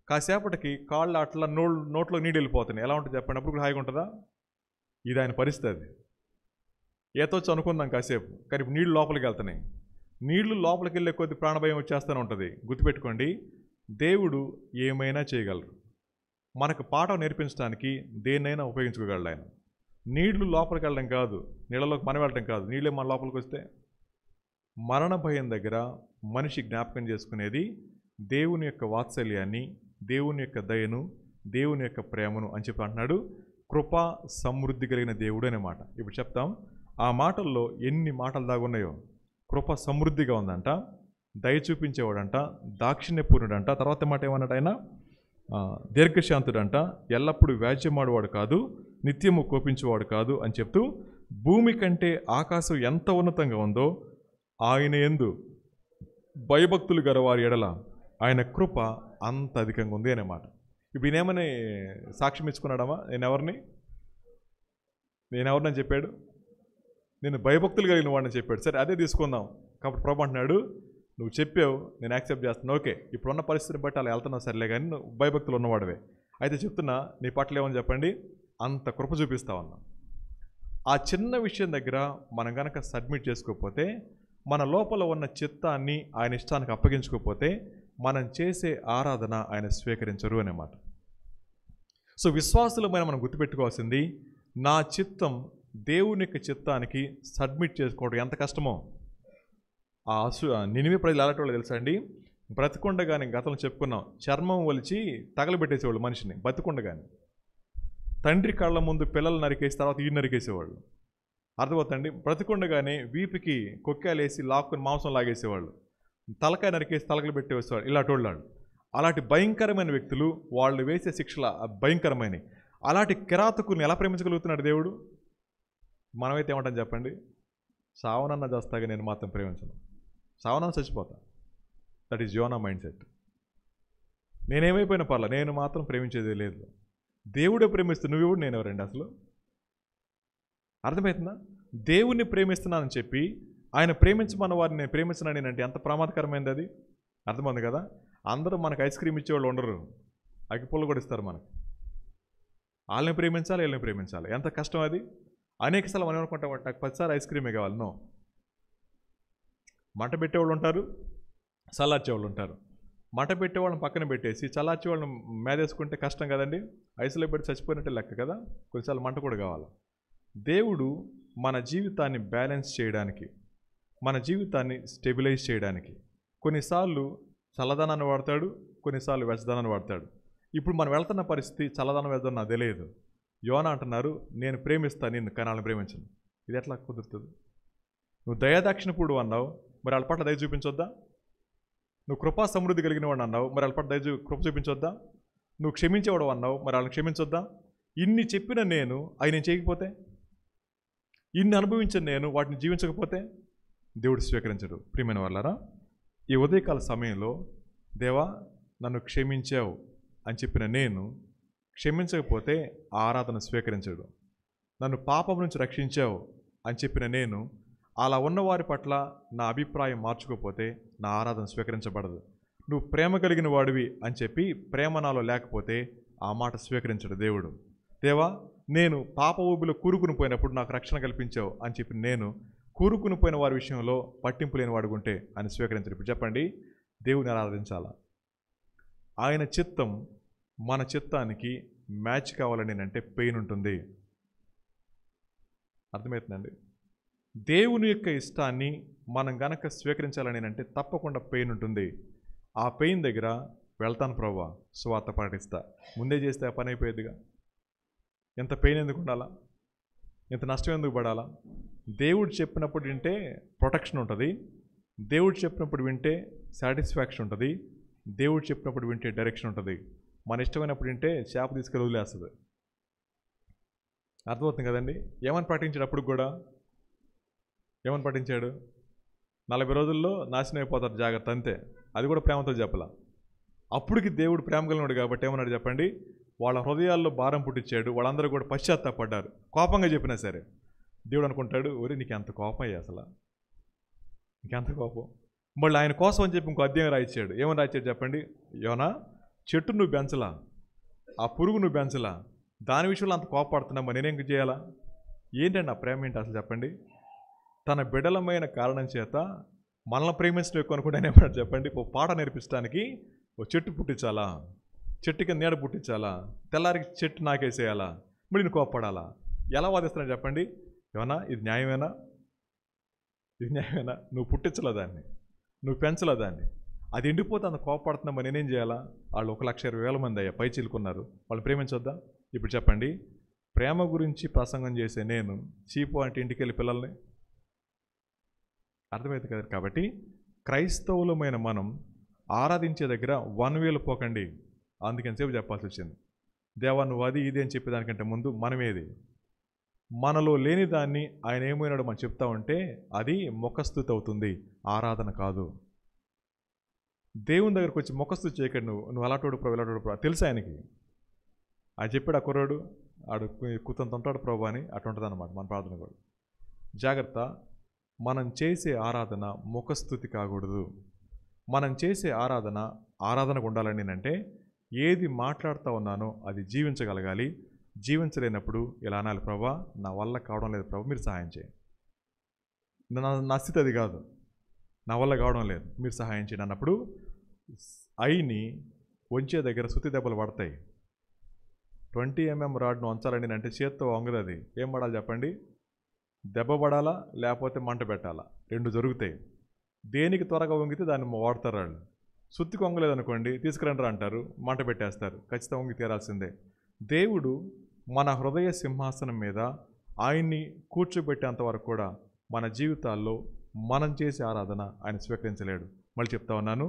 కాసేపటికి కాళ్ళు అట్లా నోట్లో నీళ్ళు వెళ్ళిపోతున్నాయి, ఎలా ఉంటుంది చెప్పండి? అప్పుడు కూడా హాయిగా ఉంటుందా? ఇది ఆయన పరిస్థితి. ఈతొచ్చు అనుకుందాం కాసేపు, కానీ ఇప్పుడు నీళ్ళు లోపలికి వెళ్తున్నాయి. నీళ్లు లోపలికి వెళ్ళే కొద్ది ప్రాణభయం వచ్చేస్తూనే ఉంటుంది. గుర్తుపెట్టుకోండి, దేవుడు ఏమైనా చేయగలరు. మనకు పాఠం నేర్పించడానికి దేన్నైనా ఉపయోగించుకోగలడు ఆయన. నీళ్లు లోపలికి వెళ్ళడం కాదు, నీళ్ళలోకి మనం వెళ్ళడం కాదు, నీళ్ళే మన లోపలికి వస్తే. మరణ భయం దగ్గర మనిషి జ్ఞాపకం చేసుకునేది దేవుని యొక్క వాత్సల్యాన్ని, దేవుని యొక్క దయను, దేవుని యొక్క ప్రేమను అని చెప్పి అంటున్నాడు. కృపా సమృద్ధి కలిగిన దేవుడు అనే మాట ఇప్పుడు చెప్తాం. ఆ మాటల్లో ఎన్ని మాటలు దాగున్నాయో. కృప సమృద్ధిగా ఉందంట, దయ చూపించేవాడంట, దాక్షిణ్యపూర్ణుడంట. తర్వాత మాట ఏమన్నాడు ఆయన? దీర్ఘశాంతుడంట, ఎల్లప్పుడూ వ్యాజ్యమాడువాడు కాదు, నిత్యము కోపించేవాడు కాదు అని చెప్తూ, భూమి కంటే ఆకాశం ఎంత ఉన్నతంగా ఉందో ఆయన యందు భయభక్తులు గలవారి ఎడల ఆయన కృప అంత అధికంగా ఉంది అనే మాట. ఇప్పుడు ఈయనేమని సాక్ష్యం ఇచ్చుకున్నాడమ్మా? నేనెవరినని చెప్పాడు? నేను భయభక్తులు కలిగిన వాడిని చెప్పాడు. సరే, అదే తీసుకుందాం. కాబట్టి ప్రభు అంటున్నాడు, నువ్వు చెప్పావు, నేను యాక్సెప్ట్ చేస్తున్నాను. ఓకే, ఇప్పుడున్న పరిస్థితిని బట్టి అలా వెళ్తున్నావు, సర్లే, కానీ నువ్వు భయభక్తులు ఉన్నవాడివే. అయితే చెప్తున్నా, నీ పట్ల ఏమని చెప్పండి, అంత కృప చూపిస్తావన్నా. ఆ చిన్న విషయం దగ్గర మనం కనుక సబ్మిట్ చేసుకోకపోతే, మన లోపల ఉన్న చిత్తాన్ని ఆయన ఇష్టానికి అప్పగించుకోకపోతే, మనం చేసే ఆరాధన ఆయన స్వీకరించరు అన్నమాట. సో విశ్వాసులమైన మనం గుర్తుపెట్టుకోవాల్సింది, నా చిత్తం దేవుని యొక్క చిత్తానికి సబ్మిట్ చేసుకోవడం ఎంత కష్టమో. నినివే ప్రజలు అలాంటి వాళ్ళు తెలుసా అండి? బ్రతికుండగానే, గతంలో చెప్పుకున్నాం, చర్మం ఒలిచి తగలబెట్టేసేవాళ్ళు మనిషిని బతికుండగానే. తండ్రి కళ్ళ ముందు పిల్లలు నరికేసి తర్వాత ఈ నరికేసేవాళ్ళు. అర్థమవుతండి? బ్రతికుండగానే వీపికి కొక్కాలేసి లాక్కుని మాంసం లాగేసేవాళ్ళు, తలకాయ నరికేసి తలకలు పెట్టేసేవాళ్ళు. ఇలాంటి వాళ్ళు, అలాంటి భయంకరమైన వ్యక్తులు, వాళ్ళు వేసే శిక్షల భయంకరమైనవి. అలాంటి కిరాతకుల్ని ఎలా ప్రేమించగలుగుతున్నాడు దేవుడు? మనమైతే ఏమంటాం చెప్పండి? సావనన్న చేస్తాగా నేను మాత్రం ప్రేమించను, సావనన్న చచ్చిపోతా. That is Yona mind set. నేనేమైపోయినా పర్లా, నేను మాత్రం ప్రేమించేది లేదు. దేవుడే ప్రేమిస్తూ నువ్వెవడు, నేనెవరండి అసలు? అర్థమవుతుందా? దేవుణ్ణి ప్రేమిస్తున్నానని చెప్పి ఆయన ప్రేమించమన్న వారిని నేను ప్రేమిస్తున్నాను నేనంటే ఎంత ప్రమాదకరమైనది అది. అర్థమైంది కదా? అందరూ మనకు ఐస్ క్రీమ్ ఇచ్చేవాళ్ళు ఉండరు, అగ్గిపుల్ల కూడా ఇస్తారు మనకు. వాళ్ళని ప్రేమించాలి, వీళ్ళని ప్రేమించాలి, ఎంత కష్టం అది. అనేక సార్లు మనం ఏమనుకుంటాం, నాకు 10 సార్లు ఐస్ క్రీమే కావాలి. నో, మంట పెట్టేవాళ్ళు ఉంటారు, చల్లార్చేవాళ్ళు ఉంటారు. మంట పెట్టేవాళ్ళని పక్కన పెట్టేసి చల్లార్చేవాళ్ళని మేదేసుకుంటే కష్టం కదండి. ఐసులో పెట్టి చచ్చిపోయినట్టే లెక్క కదా. కొన్నిసార్లు మంట కూడా కావాలి. దేవుడు మన జీవితాన్ని బ్యాలెన్స్ చేయడానికి, మన జీవితాన్ని స్టెబిలైజ్ చేయడానికి కొన్నిసార్లు చల్లదనాన్ని వాడతాడు, కొన్నిసార్లు వెచ్చదనాన్ని వాడతాడు. ఇప్పుడు మనం వెళ్తున్న పరిస్థితి చల్లదనం వెచ్చదనం నాకు తెలియదు. యోనా అంటున్నారు, నేను ప్రేమిస్తాను నిన్ను, కానీ వాళ్ళని ప్రేమించను. ఇది ఎట్లా కుదురుతుంది? నువ్వు దయాదాక్షిణ్యపుడు అన్నావు, మరి వాళ్ళ పట్ల దయ చూపించొద్దా? నువ్వు కృపా సమృద్ధి కలిగిన వాడు అన్నావు, మరి వాళ్ళ పట్ల కృప చూపించొద్దా? నువ్వు క్షమించేవాడు అన్నావు, మరి వాళ్ళని క్షమించొద్దా? ఇన్ని చెప్పిన నేను అవి నేను చేయకపోతే, ఇన్ని అనుభవించిన నేను వాటిని జీవించకపోతే దేవుడు స్వీకరించడు. ప్రియమైన వాళ్ళారా, ఈ ఉదయకాల సమయంలో దేవా నన్ను క్షమించావు అని చెప్పిన నేను క్షమించకపోతే ఆ ఆరాధన స్వీకరించడు. నన్ను పాపం నుంచి రక్షించావు అని చెప్పిన నేను అలా ఉన్నవారి పట్ల నా అభిప్రాయం మార్చుకోకపోతే నా ఆరాధన స్వీకరించబడదు. నువ్వు ప్రేమ కలిగిన వాడివి అని చెప్పి ప్రేమ నాలో లేకపోతే ఆ మాట స్వీకరించడు దేవుడు. దేవా నేను పాప ఊబిలో కూరుకుని పోయినప్పుడు నాకు రక్షణ కల్పించావు అని చెప్పి నేను కూరుకుని పోయిన వారి విషయంలో పట్టింపు లేని వాడుకుంటే అని స్వీకరించడు. ఇప్పుడు చెప్పండి, దేవుని ఆరాధించాలా? ఆయన చిత్తం మన చిత్తానికి మ్యాచ్ కావాలని అంటే పెయిన్ ఉంటుంది. అర్థమవుతుందండి? దేవుని యొక్క ఇష్టాన్ని మనం గనక స్వీకరించాలని అంటే తప్పకుండా పెయిన్ ఉంటుంది. ఆ పెయిన్ దగ్గర వెళ్తాను ప్రభువా, సువార్త ప్రకటిస్తా, ముందే చేస్తే ఆ పని అయిపోయేదిగా. ఎంత పెయిన్ ఎందుకు ఉండాలా? ఎంత నష్టం ఎందుకు పడాలా? దేవుడు చెప్పినప్పుడు వింటే ప్రొటెక్షన్ ఉంటుంది, దేవుడు చెప్పినప్పుడు వింటే సాటిస్ఫాక్షన్ ఉంటుంది, దేవుడు చెప్పినప్పుడు వింటే డైరెక్షన్ ఉంటుంది. మన ఇష్టమైనప్పుడు వింటే చేప తీసుకెళ్ళి వదిలేస్తుంది. అర్థమవుతుంది కదండి? ఏమని ప్రకటించాడు? అప్పుడు కూడా ఏమని ప్రకటించాడు? 40 రోజుల్లో నాశనం అయిపోతారు, జాగ్రత్త, అంతే. అది కూడా ప్రేమతో చెప్పాల. అప్పటికి దేవుడు ప్రేమ కలిగినాడు కాబట్టి ఏమన్నాడు చెప్పండి? వాళ్ళ హృదయాల్లో భారం పుట్టించాడు, వాళ్ళందరూ కూడా పశ్చాత్తాపడ్డారు. కోపంగా చెప్పినా సరే దేవుడు అనుకుంటాడు, ఒరే నీకు ఎంత కోపం అయ్యా, అసలు నీకెంత కోపం. మళ్ళీ ఆయన కోసం అని చెప్పి ఇంకో అధ్యాయం రాయించాడు. ఏమని రాయించాడు చెప్పండి? యోనా, చెట్టు నువ్వు పెంచలా, ఆ పురుగు నువ్వు పెంచలా, దాని విషయంలో అంత కోపడుతున్నా, మరి నేనేం చేయాలా? ఏంటండి ఆ ప్రేమ ఏంటి అసలు చెప్పండి? తన బిడలమైన కారణం చేత మనల్ని ప్రేమించడం ఎక్కువ అనుకుంటే ఏమన్నా చెప్పండి? ఓ పాట నేర్పించడానికి ఓ చెట్టు పుట్టించాలా, చెట్టుకి నీడ పుట్టించాలా, తెల్లారికి చెట్టు నాకేసేయాలా, మరి నేను కోప్పడాలా? ఎలా వాదిస్తున్నాడు చెప్పండి? ఏమన్నా ఇది న్యాయమేనా? ఇది న్యాయమేనా? నువ్వు పుట్టించలే దాన్ని, నువ్వు పెంచలే దాన్ని, అది ఎండిపోతే అంత కోపడుతున్నా, మరి నేనేం చేయాలా? వాళ్ళు 1,20,000 మంది అయ్యా, పై చిలుకున్నారు, వాళ్ళు ప్రేమించొద్దా? ఇప్పుడు చెప్పండి, ప్రేమ గురించి ప్రసంగం చేసే నేను చీపు అంటే ఇంటికి వెళ్ళి పిల్లల్ని అర్థమైంది కదా? కాబట్టి క్రైస్తవులమైన మనం ఆరాధించే దగ్గర 1 వేలు పోకండి. అందుకని సేపు చెప్పాల్సి వచ్చింది. దేవా నువ్వు అది ఇది అని చెప్పేదానికంటే ముందు మనమేది, మనలో లేని దాన్ని ఆయన ఏమైనాడో మనం చెప్తా ఉంటే అది ముఖస్తుతి అవుతుంది, ఆరాధన కాదు. దేవుని దగ్గరకు వచ్చి ముఖస్తుతి చేయకండి. నువ్వు అలాంటి ప్రభు, ఇలాంటి ప్రభు తెలుసు ఆయనకి. ఆయన చెప్పాడు, ఆ కుర్రాడు ఆడు కుతంత ఉంటాడు ప్రభు అని. అటు ఉంటుంది అన్నమాట మన ప్రార్థన కూడా. జాగ్రత్త, మనం చేసే ఆరాధన ముఖస్తుతి కాకూడదు. మనం చేసే ఆరాధనకు ఉండాలని అంటే ఏది మాట్లాడుతూ ఉన్నానో అది జీవించగలగాలి. జీవించలేనప్పుడు ఇలా అనాలి, ప్రభా నా వల్ల కావడం లేదు ప్రభు, మీరు సహాయం చేయండి. నా స్థితి అది కాదు, నా వల్ల కావడం లేదు, మీరు సహాయం చేయండి అన్నప్పుడు అయిని వంచే దగ్గర సుత్తి దెబ్బలు పడతాయి. 20 mm రాడ్ను వంచాలని అంటే చేత్తో వంగదు. అది ఏం పడాలి చెప్పండి? దెబ్బ పడాలా, లేకపోతే మంట పెట్టాలా, 2 జరుగుతాయి. దేనికి త్వరగా వంగితే దాన్ని వాడతారు వాళ్ళు. సుత్తికి వంగలేదనుకోండి, తీసుకురండి అంటారు, మంట పెట్టేస్తారు. ఖచ్చితంగా వంగి తీరాల్సిందే. దేవుడు మన హృదయ సింహాసనం మీద ఆయన్ని కూర్చోబెట్టేంత వరకు కూడా మన జీవితాల్లో మనం చేసే ఆరాధన ఆయన స్వీకరించలేడు. మళ్ళీ చెప్తా ఉన్నాను,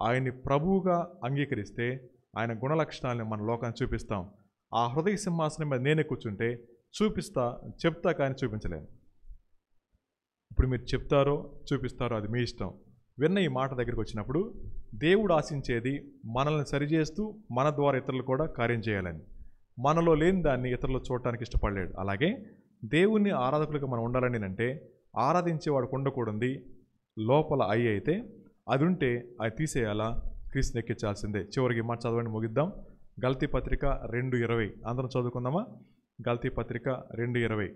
ఆయన్ని ప్రభువుగా అంగీకరిస్తే ఆయన గుణలక్షణాలను మన లోకాన్ని చూపిస్తాం. ఆ హృదయ సింహాసనం మీద నేనే కూర్చుంటే చెప్తా కానీ చూపించలేను. ఇప్పుడు మీరు చెప్తారో చూపిస్తారో అది మీ ఇష్టం. విన్న ఈ మాట దగ్గరికి వచ్చినప్పుడు దేవుడు ఆశించేది మనల్ని సరిచేస్తూ మన ద్వారా ఇతరులు కూడా కార్యం చేయాలని. మనలో లేని దాన్ని ఇతరులు చూడటానికి ఇష్టపడలేడు. అలాగే దేవుణ్ణి ఆరాధకులుగా మనం ఉండాలని అంటే ఆరాధించేవాడు ఉండకూడదు. లోపల అయితే అది ఉంటే అది తీసేయాలా, క్రీస్తుని ఎక్కించాల్సిందే. చివరికి మాట చదవండి, ముగిద్దాం. గల్తీ పత్రిక 2:20 అందరం చదువుకుందామా? గల్తీ పత్రిక 2:20.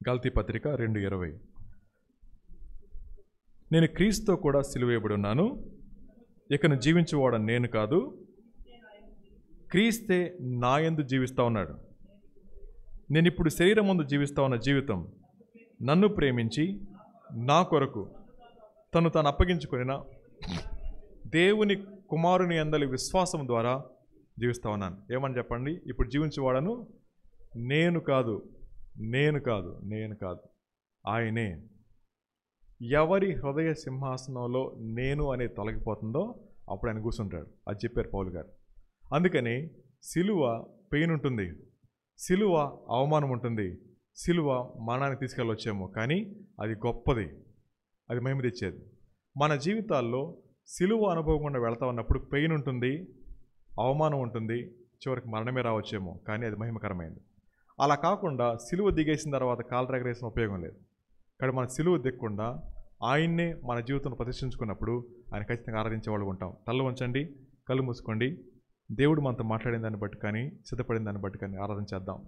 గల్తీ పత్రిక 2:20. నేను క్రీస్తుతో కూడా సిలువేయబడి ఉన్నాను, ఇకను జీవించేవాడని నేను కాదు, క్రీస్తే నా యందు జీవిస్తూ ఉన్నాడు. నేను ఇప్పుడు శరీరం ముందు జీవిస్తా ఉన్న జీవితం నన్ను ప్రేమించి నా కొరకు తను తాను అప్పగించుకొనిన దేవుని కుమారుని అందలి విశ్వాసం ద్వారా జీవిస్తా ఉన్నాను. ఏమని చెప్పండి? ఇప్పుడు జీవించేవాడను నేను కాదు, ఆయనే. ఎవరి హృదయ సింహాసనంలో నేను అనేది తొలగిపోతుందో అప్పుడు ఆయన కూర్చుంటాడు. అది చెప్పారు పౌలు గారు. అందుకని సిలువ పెయిన్ ఉంటుంది, సిలువ అవమానం ఉంటుంది, సిలువ మరణానికి తీసుకెళ్ళొచ్చేమో, కానీ అది గొప్పది, అది మహిమ తెచ్చేది. మన జీవితాల్లో సిలువ అనుభవం గుండా వెళ్తా ఉన్నప్పుడు పెయిన్ ఉంటుంది, అవమానం ఉంటుంది, చివరికి మరణమే రావచ్చేమో, కానీ అది మహిమకరమైనది. అలా కాకుండా సిలువ దిగేసిన తర్వాత కాలు రగరేసిన ఉపయోగం లేదు. కానీ మన సిలువ దిగకుండా ఆయన్నే మన జీవితంలో ప్రతిష్ఠించుకున్నప్పుడు ఆయన ఖచ్చితంగా ఆరాధించే వాళ్ళు ఉంటాం. తల్ల వంచండి, కళ్ళు మూసుకోండి. దేవుడు మనతో మాట్లాడిన దాన్ని బట్టి కానీ, సిద్ధపడిన దాన్ని బట్టి కానీ ఆరాధన చేద్దాం.